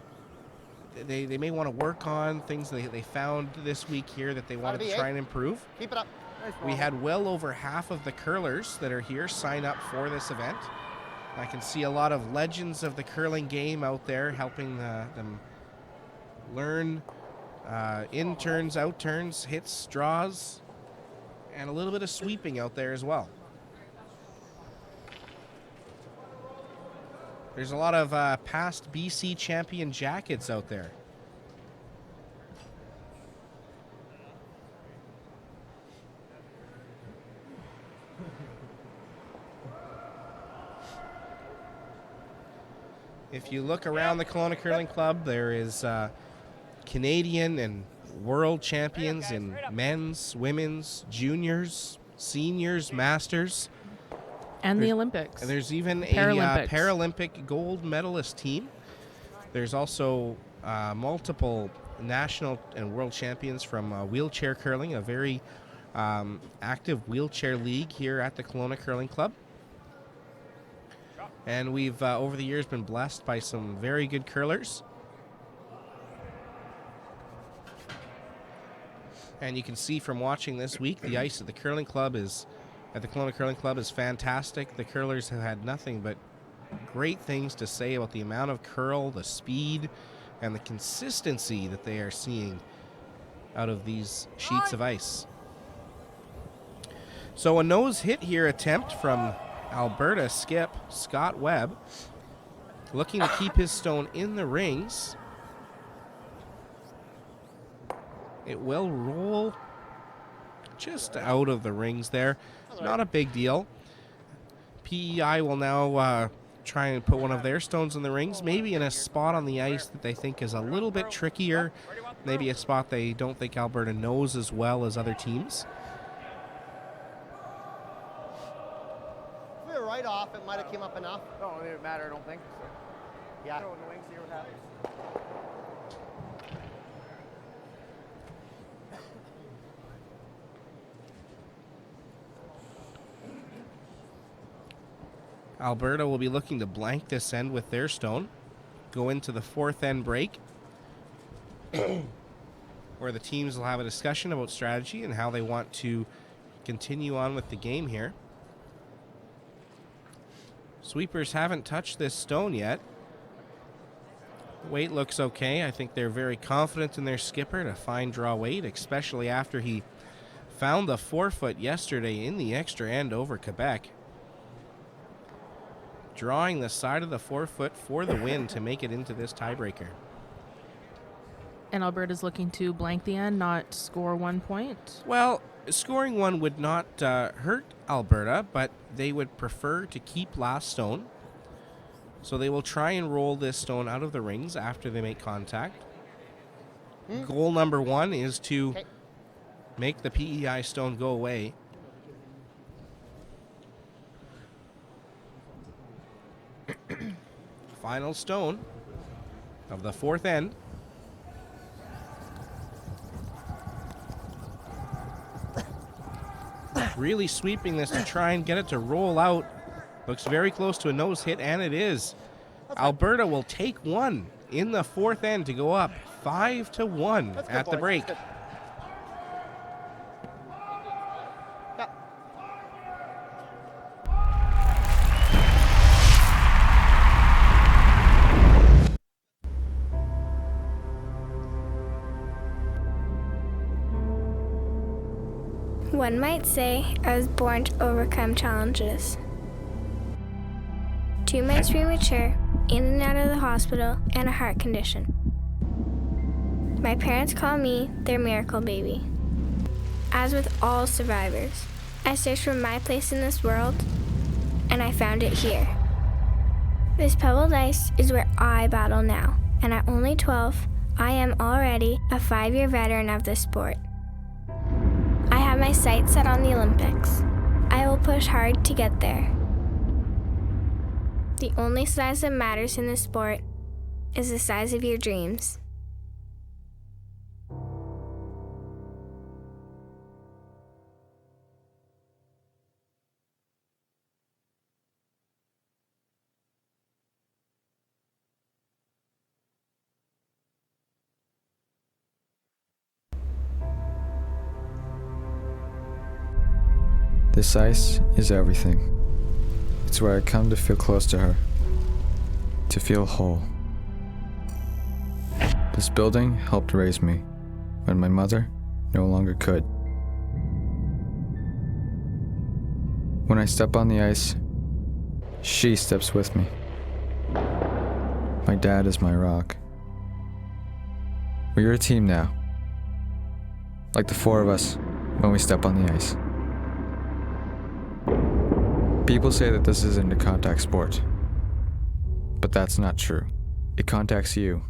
they may want to work on, things they found this week here that they wanted to try and improve. Keep it up. We had well over half of the curlers that are here sign up for this event. I can see a lot of legends of the curling game out there helping them learn in turns, out turns, hits, draws, and a little bit of sweeping out there as well. There's a lot of past BC champion jackets out there. If you look around the Kelowna Curling Club, there is Canadian and world champions in men's, women's, juniors, seniors, masters. And the Olympics. And there's even a Paralympic gold medalist team. There's also multiple national and world champions from wheelchair curling, a very active wheelchair league here at the Kelowna Curling Club. And we've, over the years, been blessed by some very good curlers. And you can see from watching this week, the ice at the Kelowna Curling Club is fantastic. The curlers have had nothing but great things to say about the amount of curl, the speed, and the consistency that they are seeing out of these sheets of ice. So a nose hit here attempt from Alberta skip Scott Webb, looking to keep his stone in the rings. It will roll just out of the rings there. Not a big deal. PEI will now try and put one of their stones in the rings, maybe in a spot on the ice that they think is a little bit trickier, maybe a spot they don't think Alberta knows as well as other teams. If we were right off, it might have came up enough. No, it didn't matter, I don't think. So. Yeah. Throw it in the wing, see what happens. Alberta will be looking to blank this end with their stone, go into the fourth end break, where the teams will have a discussion about strategy and how they want to continue on with the game here. Sweepers haven't touched this stone yet. Weight looks okay. I think they're very confident in their skipper to fine draw weight, especially after he found the 4-foot yesterday in the extra end over Quebec. Drawing the side of the 4-foot for the win to make it into this tiebreaker. And Alberta's looking to blank the end, not score 1 point. Well, scoring one would not hurt Alberta, but they would prefer to keep last stone. So they will try and roll this stone out of the rings after they make contact. Goal number one is to make the PEI stone go away. Final stone of the fourth end. Really sweeping this to try and get it to roll out. Looks very close to a nose hit, and it is. Alberta will take one in the fourth end to go up 5-1 at the break. One might say I was born to overcome challenges. 2 months premature, in and out of the hospital, and a heart condition. My parents call me their miracle baby. As with all survivors, I searched for my place in this world, and I found it here. This pebbled ice is where I battle now, and at only 12, I am already a 5-year veteran of this sport. I have my sights set on the Olympics. I will push hard to get there. The only size that matters in this sport is the size of your dreams. This ice is everything. It's where I come to feel close to her, to feel whole. This building helped raise me when my mother no longer could. When I step on the ice, she steps with me. My dad is my rock. We're a team now, like the 4 of us when we step on the ice. People say that this isn't a contact sport, But that's not true. It contacts you.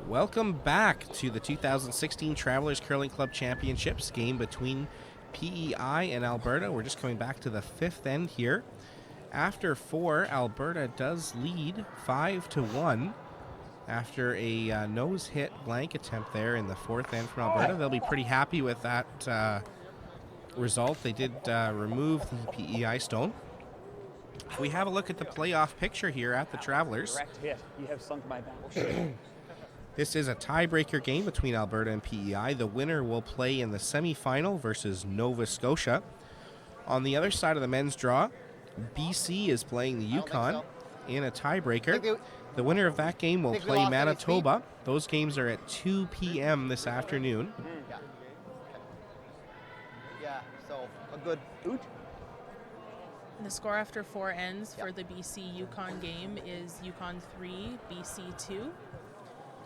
Welcome back to the 2016 Travelers Curling Club Championships game between PEI and Alberta. We're just coming back to the fifth end here. After 4, Alberta does lead 5-1 after a nose hit blank attempt there in the fourth end from Alberta. They'll be pretty happy with that result. They did remove the PEI stone. If we have a look at the playoff picture here at the Travelers. Direct hit. You have sunk my battleship. This is a tiebreaker game between Alberta and PEI. The winner will play in the semifinal versus Nova Scotia. On the other side of the men's draw, BC is playing the Yukon in a tiebreaker. The winner of that game will play Manitoba. Those games are at 2 p.m. this afternoon. Yeah, so a good boot. The score after 4 ends for the BC Yukon game is Yukon 3, BC 2.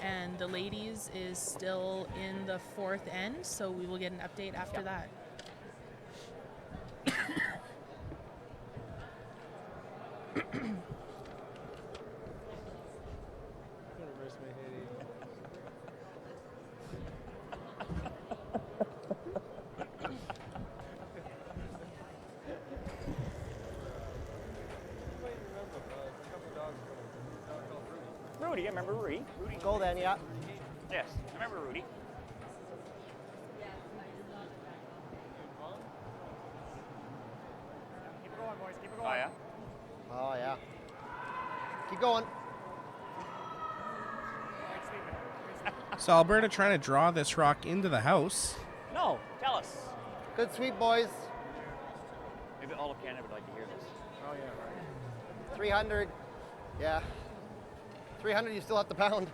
And the ladies is still in the fourth end, so we will get an update after that. Rudy, I remember Rudy. Go then, yeah. Yes, I remember Rudy. Keep it going, boys. Keep it going. Oh, yeah? Oh, yeah. Keep going. So Alberta trying to draw this rock into the house. No, tell us. Good sweep, boys. Maybe all of Canada would like to hear this. Oh, yeah, right. 300. Yeah. 300, you still have to pound.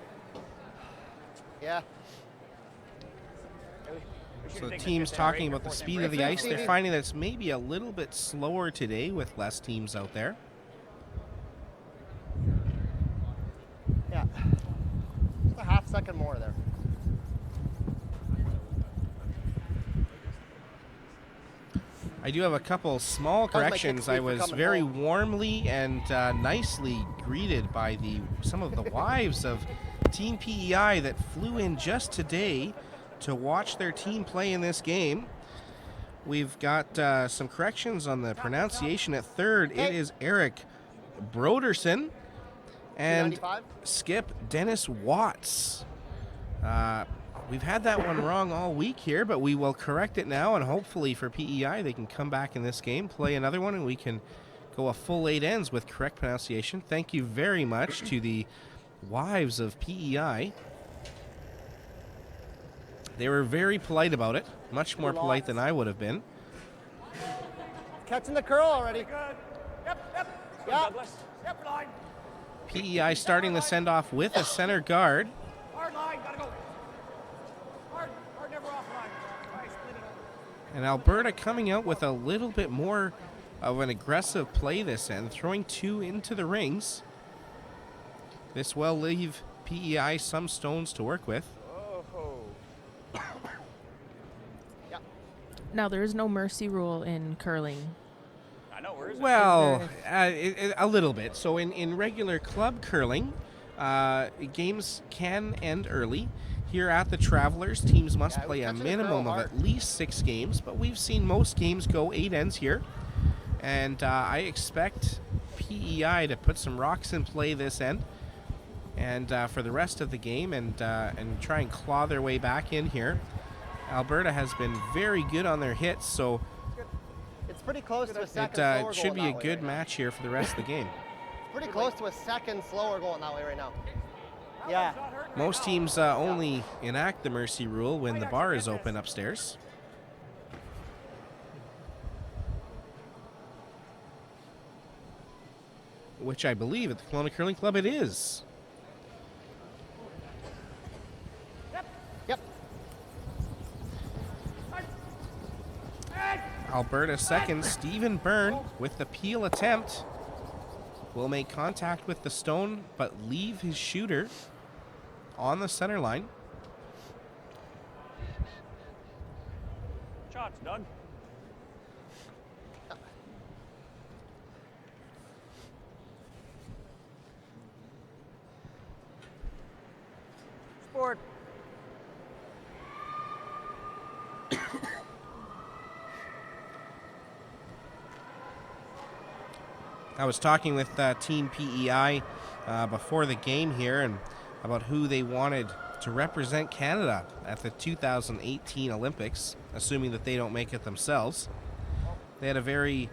Yeah. So the team's talking about the speed of the ice. They're finding that it's maybe a little bit slower today with less teams out there. Yeah. Just a half second more there. I do have a couple small corrections. I was very warmly and nicely greeted by some of the wives of Team PEI that flew in just today to watch their team play in this game. We've got some corrections on the pronunciation at third. It is Eric Broderson and Skip Dennis Watts. We've had that one wrong all week here, but we will correct it now, and hopefully for PEI they can come back in this game, play another one, and we can go a full 8 ends with correct pronunciation. Thank you very much to the wives of PEI. They were very polite about it, much more polite than I would have been. Catching the curl already. Good. Yep. Yeah. Yep, line. PEI starting the send-off with a center guard. Hard line, gotta go. Hard never off line. Nice, split it up. And Alberta coming out with a little bit more of an aggressive play this end, throwing 2 into the rings. This will leave PEI some stones to work with. Now, there is no mercy rule in curling. I know, where is it? Well, a little bit. So in regular club curling, games can end early. Here at the Travelers, teams must play a minimum of at least 6 games, but we've seen most games go 8 ends here. And I expect PEI to put some rocks in play this end and for the rest of the game and try and claw their way back in here. Alberta has been very good on their hits, so It's pretty close to a second it slower should going be a that way good right now. match here for the rest of the game. Pretty close to a second slower going that way right now. Yeah. Most teams only enact the mercy rule when the bar is open upstairs. Which I believe at the Kelowna Curling Club it is. Yep. Alberta second, Stephen Byrne with the peel attempt. Will make contact with the stone, but leave his shooter on the center line. Shot's done. Sport. I was talking with Team PEI before the game here and about who they wanted to represent Canada at the 2018 Olympics, assuming that they don't make it themselves. They had a very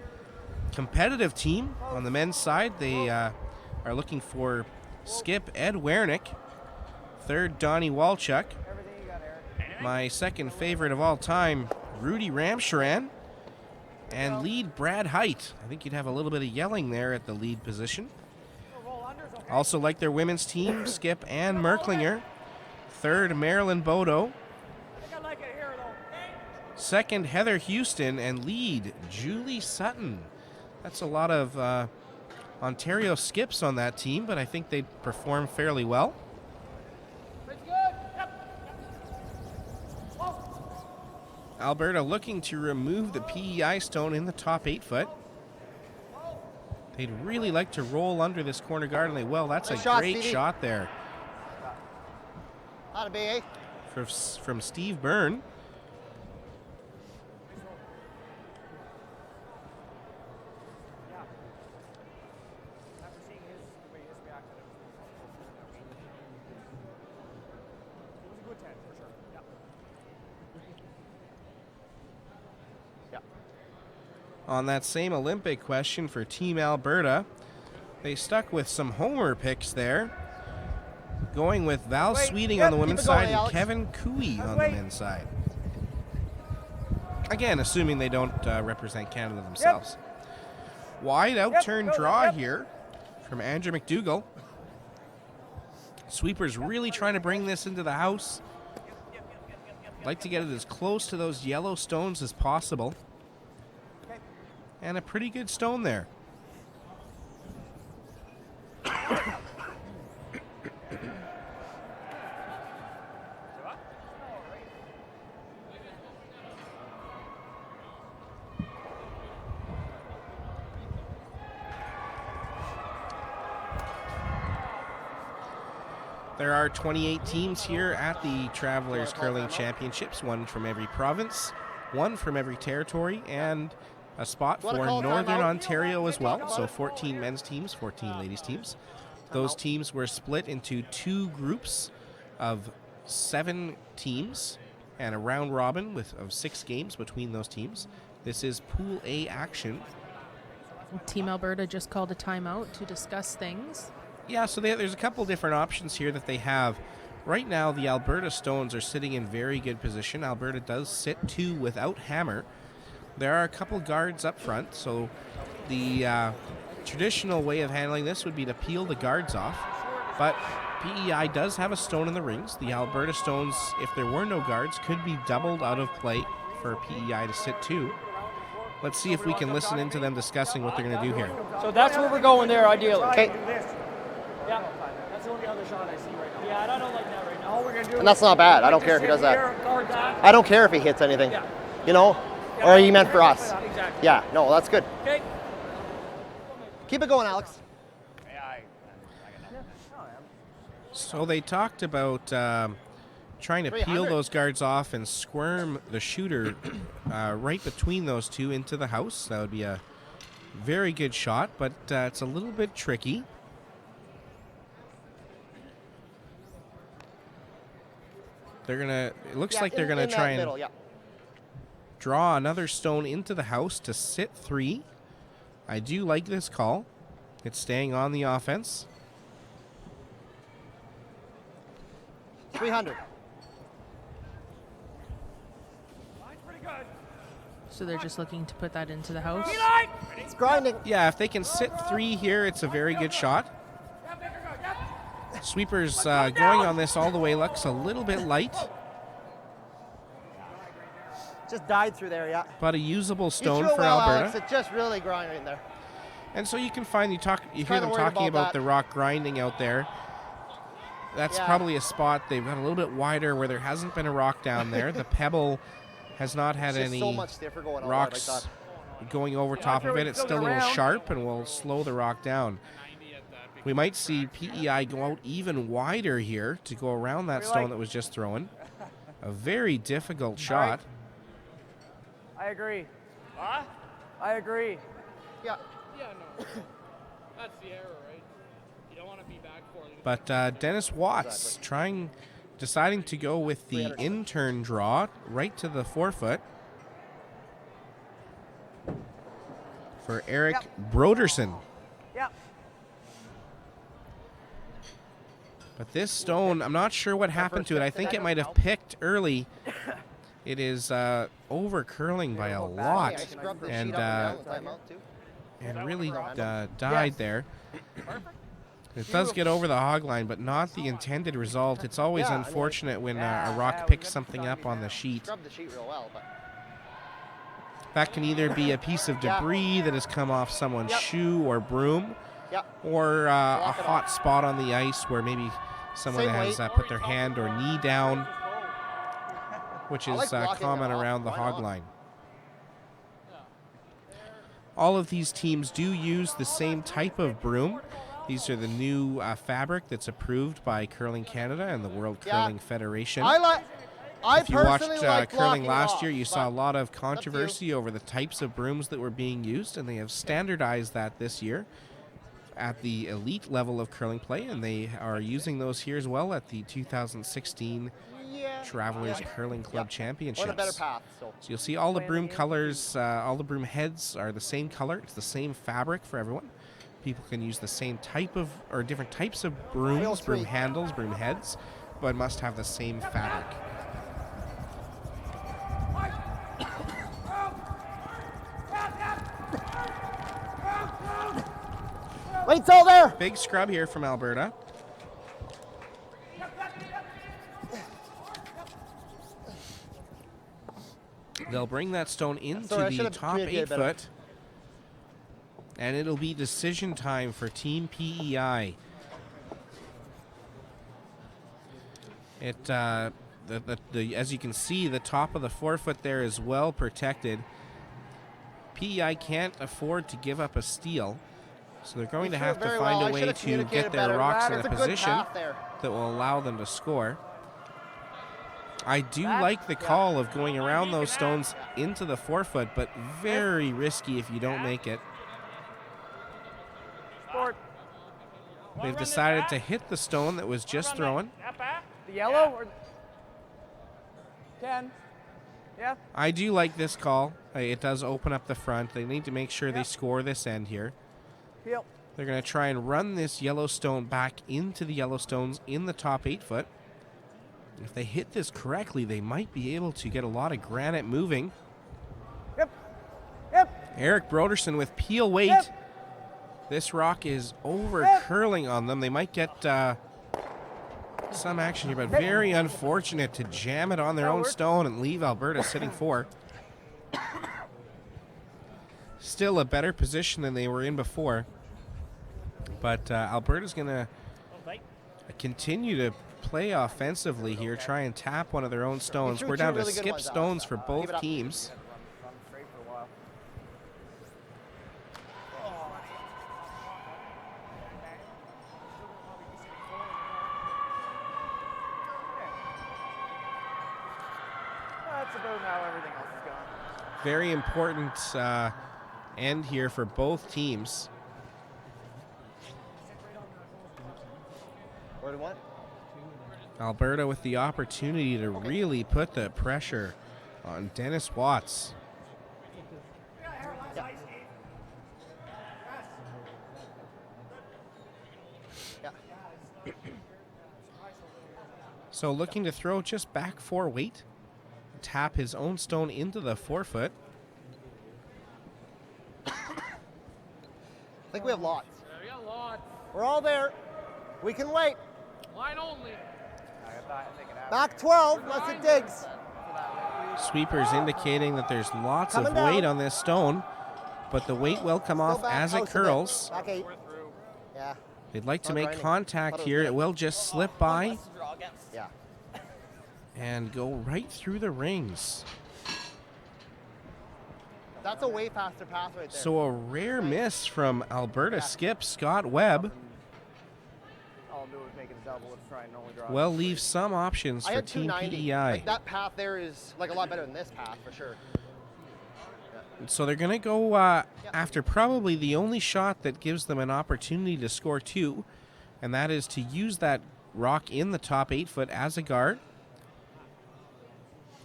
competitive team on the men's side. They are looking for Skip Ed Wernick, third Donnie Walchuk, my second favorite of all time, Rudy Ramcharan, and lead Brad Height. I think you'd have a little bit of yelling there at the lead position. Also like their women's team, Skip Ann Merklinger. Third, Marilyn Bodo. Second, Heather Houston. And lead, Julie Sutton. That's a lot of Ontario skips on that team, but I think they perform fairly well. Alberta looking to remove the PEI stone in the top 8 foot. They'd really like to roll under this corner guard, and they will. That's a great shot there. Out of BA. From Steve Byrne. On that same Olympic question for Team Alberta, they stuck with some homer picks there, going with Val Sweeting on the women's side and Kevin Cooey on the men's side. Again, assuming they don't represent Canada themselves. Wide out turn draw here from Andrew McDougall. Sweeper's really trying to bring this into the house. Like to get it as close to those yellow stones as possible. And a pretty good stone there. There are 28 teams here at the Travelers Curling Championships, one from every province, one from every territory, and a spot for Northern Ontario as well. So 14 men's teams, 14 ladies teams. Those teams were split into 2 groups of 7 teams and a round robin of 6 games between those teams. This is Pool A action. Team Alberta just called a timeout to discuss things. Yeah, so there's a couple different options here that they have. Right now, the Alberta Stones are sitting in very good position. Alberta does sit 2 without hammer. There are a couple guards up front, so the traditional way of handling this would be to peel the guards off. But PEI does have a stone in the rings. The Alberta Stones, if there were no guards, could be doubled out of play for PEI to sit 2. Let's see if we can listen into them discussing what they're going to do here. So that's where we're going there, ideally. Okay. Yeah, that's the only other shot I see right now. Yeah, I don't like that right now. All we're going to do And that's not bad. I don't care if he does that. I don't care if he hits anything. Yeah. You know? Or he meant for us. Exactly. Yeah, no, that's good. Okay. Keep it going, Alex. So they talked about trying to peel those guards off and squirm the shooter right between those two into the house. That would be a very good shot, but it's a little bit tricky. They're gonna. It looks like they're gonna try and draw another stone into the house to sit 3. I do like this call. It's staying on the offense. 300. So they're just looking to put that into the house. It's grinding. Yeah, if they can sit 3 here, it's a very good shot. Sweepers going on this all the way looks a little bit light. Just died through there, yeah. But a usable stone You threw for well, Alberta. Alex. It just really grinded in there. And so you can find, you hear them worried talking about about the rock grinding out there. That's probably a spot they've got a little bit wider where there hasn't been a rock down there. The pebble has not had It's just any so much stiffer going on rocks like that. going over top of it. It's still a little sharp and will slow the rock down. We might see PEI go out even wider here to go around that stone that was just thrown. A very difficult shot. I agree. Huh? I agree. Yeah. Yeah, no. That's the error, right? You don't want to be back for it. But Dennis Watts deciding to go with the in-turn draw right to the forefoot for Eric Broderson. Yep. But this stone, I'm not sure what happened to it. I think it might have picked early. It is over curling by a lot and really died there. It does get over the hog line, but not the intended result. It's always unfortunate when a rock picks something up on the sheet. Scrubbed the sheet real well, but That can either be a piece of debris that has come off someone's shoe or broom, or a hot spot on the ice where maybe someone has put their hand or knee down, which is common around the hog line. All of these teams do use the same type of broom. These are the new fabric that's approved by Curling Canada and the World Curling Federation. If you watched curling last year, you saw a lot of controversy over the types of brooms that were being used, and they have standardized that this year at the elite level of curling play, and they are using those here as well at the 2016 Travelers Curling Club Championships. a better path, so you'll see all the broom colors, all the broom heads are the same color. It's the same fabric for everyone. People can use the same type of, or different types of brooms, broom handles, broom heads, but must have the same fabric. Weight's all there. Big scrub here from Alberta. They'll bring that stone into the top 8 foot. And it'll be decision time for Team PEI. As you can see, the top of the 4 foot there is well protected. PEI can't afford to give up a steal, so they're going to have to find a way to get their rocks in a position that will allow them to score. I do like the call of going around those stones into the 4 foot, but very risky if you don't make it. They've decided to hit the stone that was just thrown. The yellow or 10? Yeah. I do like this call. It does open up the front. They need to make sure they score this end here. Yep. They're going to try and run this yellow stone back into the yellow stones in the top 8 foot. If they hit this correctly, they might be able to get a lot of granite moving. Yep. Yep. Eric Broderson with peel weight. Yep. This rock is over curling on them. They might get some action here, but very unfortunate to jam it on their own stone and leave Alberta sitting 4. Still a better position than they were in before. But Alberta's going to continue to play offensively here, try and tap one of their own stones. We're down to skip stones for both teams. That's about how everything else is going. Very important end here for both teams. Where do what? Alberta with the opportunity to really put the pressure on Dennis Watts. Yeah. Yeah. So looking to throw just back 4 weight. Tap his own stone into the 4 foot. I think we have lots. We got lots. We're all there. We can wait. Line only. Back 12, unless it digs. Sweepers indicating that there's lots of weight on this stone, but the weight will come off as it curls. Back 8. Yeah. They'd like to make contact here. It will just slip by Yeah. and go right through the rings. That's a way faster path right there. So a rare miss from Alberta skip Scott Webb. All I'll do is make it a double. Let's try and only draw. Will leave some options I for had Team 290. PEI. Like, that path there is like a lot better than this path for sure. So they're going to go after probably the only shot that gives them an opportunity to score 2, and that is to use that rock in the top 8 foot as a guard.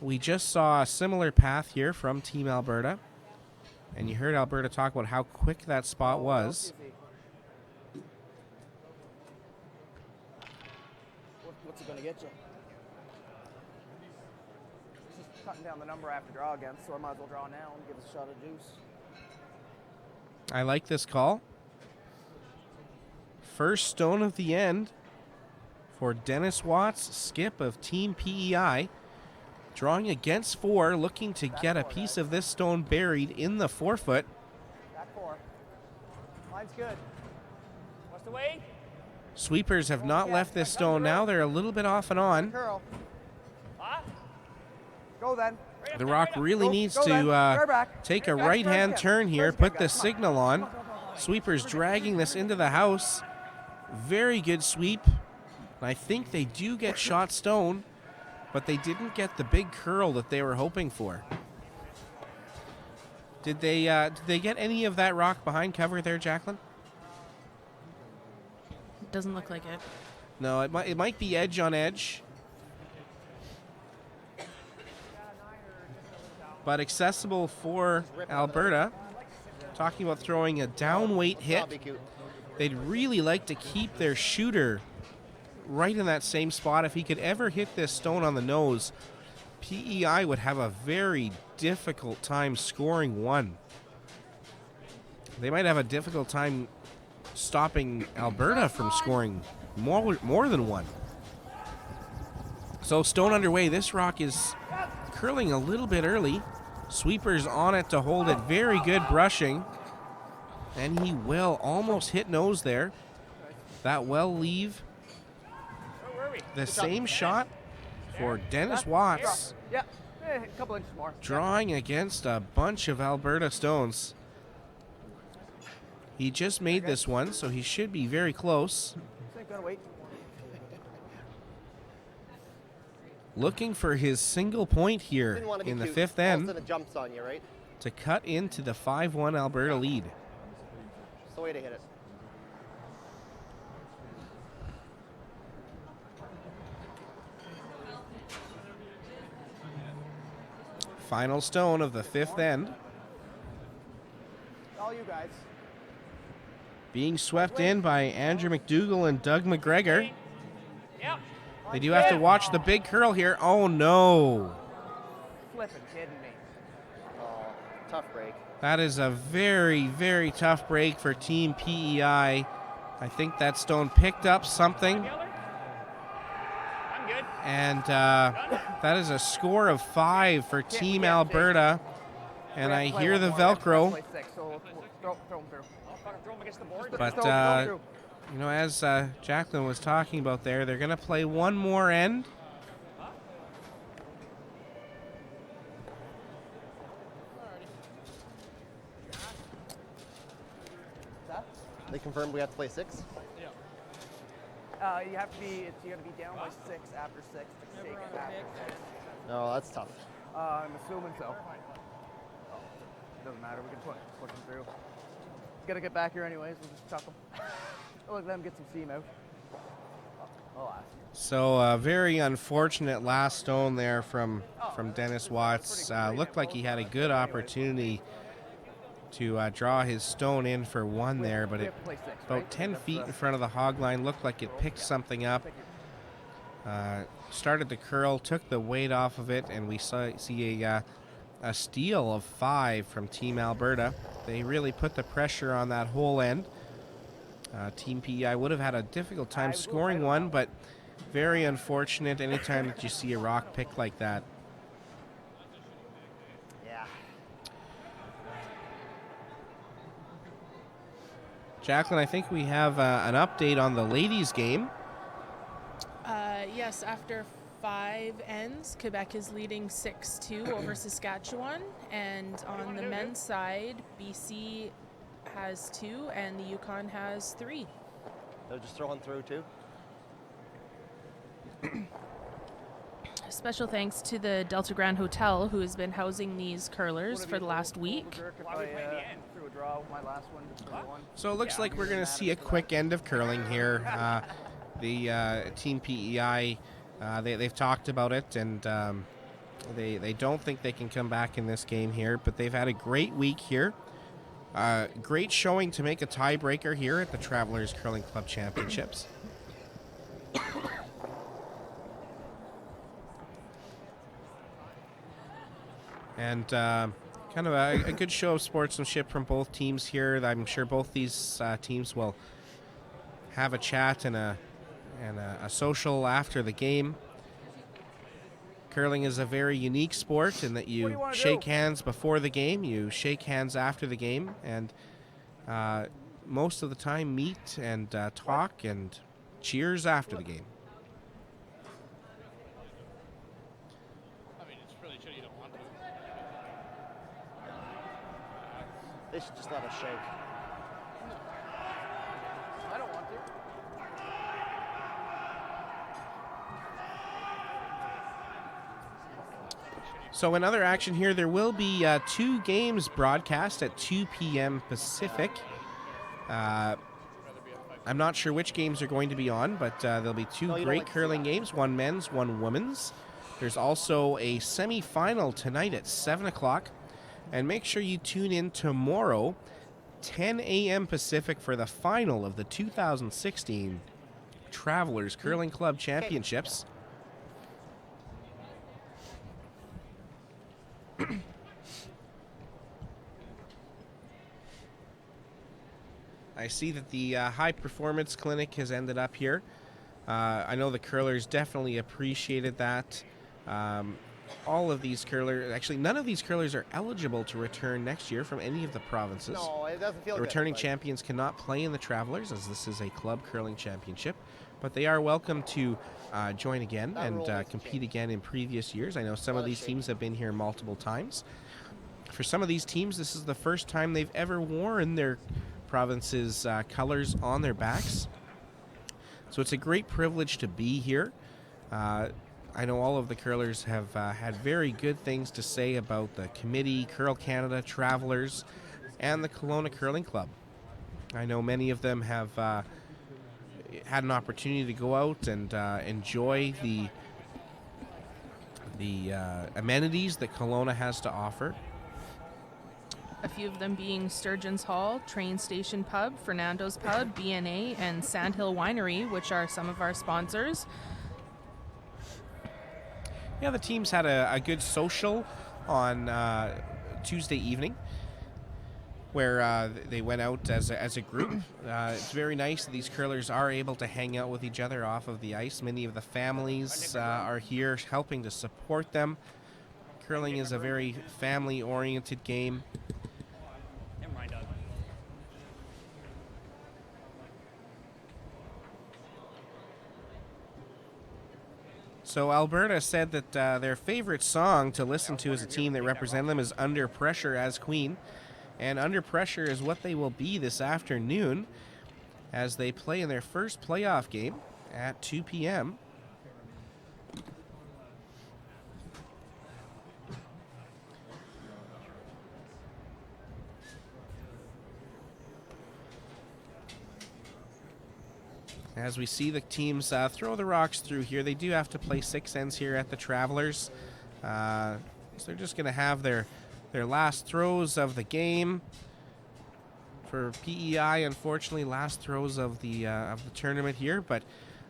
We just saw a similar path here from Team Alberta, and you heard Alberta talk about how quick that spot was. What's it going to get you? This is cutting down the number I have to draw against, so I might as well draw now and give us a shot of juice. I like this call. First stone of the end for Dennis Watts, skip of Team PEI. Drawing against 4, looking to get a piece of this stone buried in the 4 foot. Back 4. Line's good. What's the weight? Sweepers have not left this stone. Now they're a little bit off and on. Curl. Huh? Go then. The rock really needs Go then. to Right back. take a Back, right-hand first turn again. here, First put again, the guys. signal on. Sweepers dragging this into the house. Very good sweep. And I think they do get shot stone, but they didn't get the big curl that they were hoping for. Did they get any of that rock behind cover there, Jacqueline? Doesn't look like it. No, it might be edge on edge. But accessible for Alberta. Talking about throwing a down weight hit. That'd be cute. They'd really like to keep their shooter right in that same spot. If he could ever hit this stone on the nose, PEI would have a very difficult time scoring 1. They might have a difficult time stopping Alberta from scoring more than one. So stone underway. This rock is curling a little bit early. Sweeper's on it to hold it. Very good brushing. And he will almost hit nose there. That will leave the same shot for Dennis Watts. Yeah, a couple inches more. Drawing against a bunch of Alberta stones. He just made this one, so he should be very close. Gonna wait. Looking for his single point here in the fifth end It jumps on you, right? to cut into the 5-1 Alberta lead. It's the way to hit it. Final stone of the fifth end. All you guys. Being swept in by Andrew McDougall and Doug McGregor. They do have to watch the big curl here. Oh no. Flipping kidding me. Oh, tough break. That is a very, very tough break for Team PEI. I think that stone picked up something. And that is a score of 5 for Team Alberta. And I hear the Velcro. But, you know, as Jacqueline was talking about there, they're going to play one more end. They confirmed we have to play 6? You have to be. You got to be down by 6 after 6 to shake it after 6. No, that's tough. I'm assuming so. Doesn't matter. We can push them through. Gotta get back here anyways. We'll just chuck them. We'll let them get some steam out. So very unfortunate last stone there from Dennis Watts. Looked like he had a good opportunity to draw his stone in for 1 there, but it about 10 feet in front of the hog line looked like it picked something up. Started to curl, took the weight off of it, and we see a steal of 5 from Team Alberta. They really put the pressure on that whole end. Team PEI would have had a difficult time scoring one, but very unfortunate anytime that you see a rock pick like that. Yeah. Jacqueline, I think we have an update on the ladies' game. Yes, after 5 ends, Quebec is leading 6-2 over Saskatchewan. And on the men's side, BC has 2 and the Yukon has 3. They're just throwing through too? Special thanks to the Delta Grand Hotel, who has been housing these curlers for the last week. So it looks like we're going to see a quick end of curling here. The Team PEI, they've talked about it, and they don't think they can come back in this game here, but they've had a great week here. Great showing to make a tiebreaker here at the Travelers Curling Club Championships. And kind of a good show of sportsmanship from both teams here. I'm sure both these teams will have a chat and a social after the game. Curling is a very unique sport in that you shake hands before the game, you shake hands after the game, and most of the time meet and talk and cheers after the game. They should just let us shake. I don't want to. So in other action here, there will be 2 games broadcast at 2 p.m. Pacific. I'm not sure which games are going to be on, but there'll be 2 great curling games, one men's, one women's. There's also a semi-final tonight at 7 o'clock. And make sure you tune in tomorrow, 10 a.m. Pacific, for the final of the 2016 Travelers Curling Club Championships. I see that the high performance clinic has ended up here. I know the curlers definitely appreciated that. All of these curlers, actually none of these curlers are eligible to return next year from any of the provinces. No, it doesn't feel The good. returning champions cannot play in the Travelers, as this is a club curling championship, but they are welcome to join again and compete again in previous years. I know some of these teams have been here multiple times. For some of these teams, this is the first time they've ever worn their province's colors on their backs. So it's a great privilege to be here. I know all of the curlers have had very good things to say about the committee, Curl Canada, Travelers, and the Kelowna Curling Club. I know many of them have had an opportunity to go out and enjoy the amenities that Kelowna has to offer. A few of them being Sturgeon's Hall, Train Station Pub, Fernando's Pub, BNA, and Sandhill Winery, which are some of our sponsors. Yeah, the teams had a good social on Tuesday evening where they went out as a group. It's very nice that these curlers are able to hang out with each other off of the ice. Many of the families are here helping to support them. Curling is a very family-oriented game. So Alberta said that their favorite song to listen to as a team that represent them is Under Pressure as Queen. And Under Pressure is what they will be this afternoon as they play in their first playoff game at 2 p.m. As we see the teams throw the rocks through here, they do have to play 6 ends here at the Travelers. So they're just going to have their last throws of the game. For PEI, unfortunately, last throws of the tournament here, but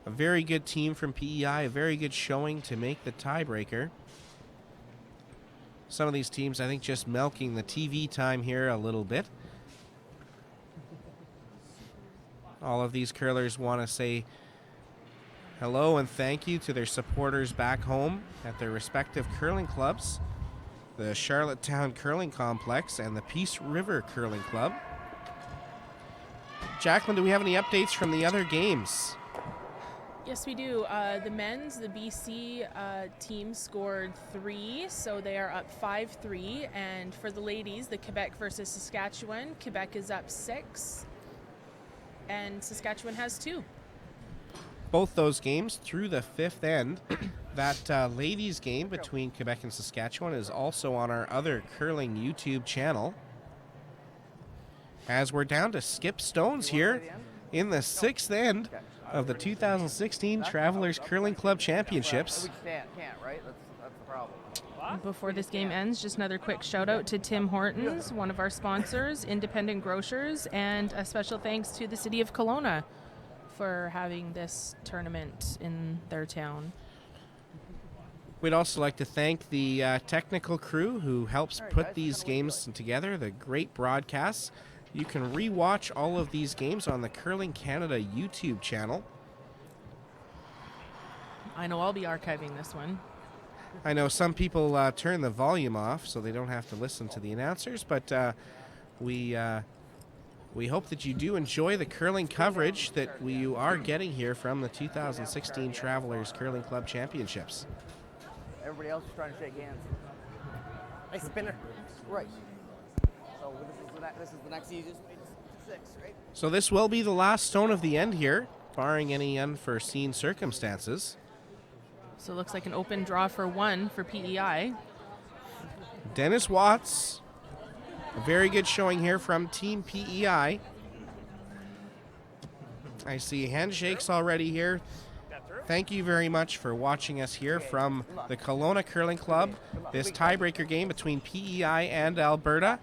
a very good team from PEI, a very good showing to make the tiebreaker. Some of these teams, I think, just milking the TV time here a little bit. All of these curlers want to say hello and thank you to their supporters back home at their respective curling clubs, the Charlottetown Curling Complex and the Peace River Curling Club. Jacqueline, do we have any updates from the other games? Yes, we do. The men's, the BC team scored 3, so they are up 5-3. And for the ladies, the Quebec versus Saskatchewan, Quebec is up 6. And Saskatchewan has 2. Both those games through the 5th end. That ladies game between Quebec and Saskatchewan is also on our other curling YouTube channel. As we're down to skip stones here in the 6th end of the 2016 Travelers Curling Club Championships. We can't, right? That's the problem. Before this game ends, just another quick shout out to Tim Hortons, one of our sponsors, Independent Grocers, and a special thanks to the City of Kelowna for having this tournament in their town. We'd also like to thank the technical crew who helps put these games together, the great broadcasts. You can re-watch all of these games on the Curling Canada YouTube channel. I know I'll be archiving this one. I know some people turn the volume off so they don't have to listen to the announcers, but we hope that you do enjoy the curling coverage that we are getting here from the 2016 Travelers Curling Club Championships. Everybody else is trying to shake hands. Nice spinner. Right. So this is the next easiest. 6, right? So this will be the last stone of the end here, barring any unforeseen circumstances. So it looks like an open draw for 1 for PEI. Dennis Watts, a very good showing here from Team PEI. I see handshakes already here. Thank you very much for watching us here from the Kelowna Curling Club. This tiebreaker game between PEI and Alberta.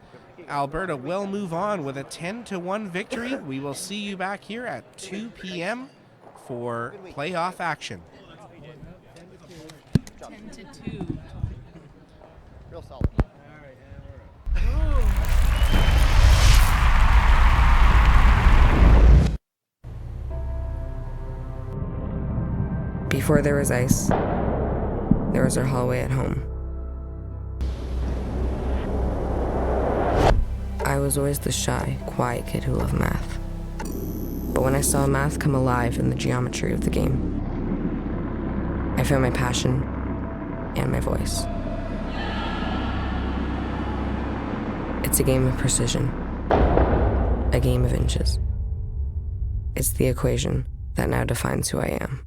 Alberta will move on with a 10-1 victory. We will see you back here at 2 p.m. for playoff action. 10-2. Real solid. Before there was ice, there was our hallway at home. I was always the shy, quiet kid who loved math. But when I saw math come alive in the geometry of the game, I found my passion and my voice. It's a game of precision, a game of inches. It's the equation that now defines who I am.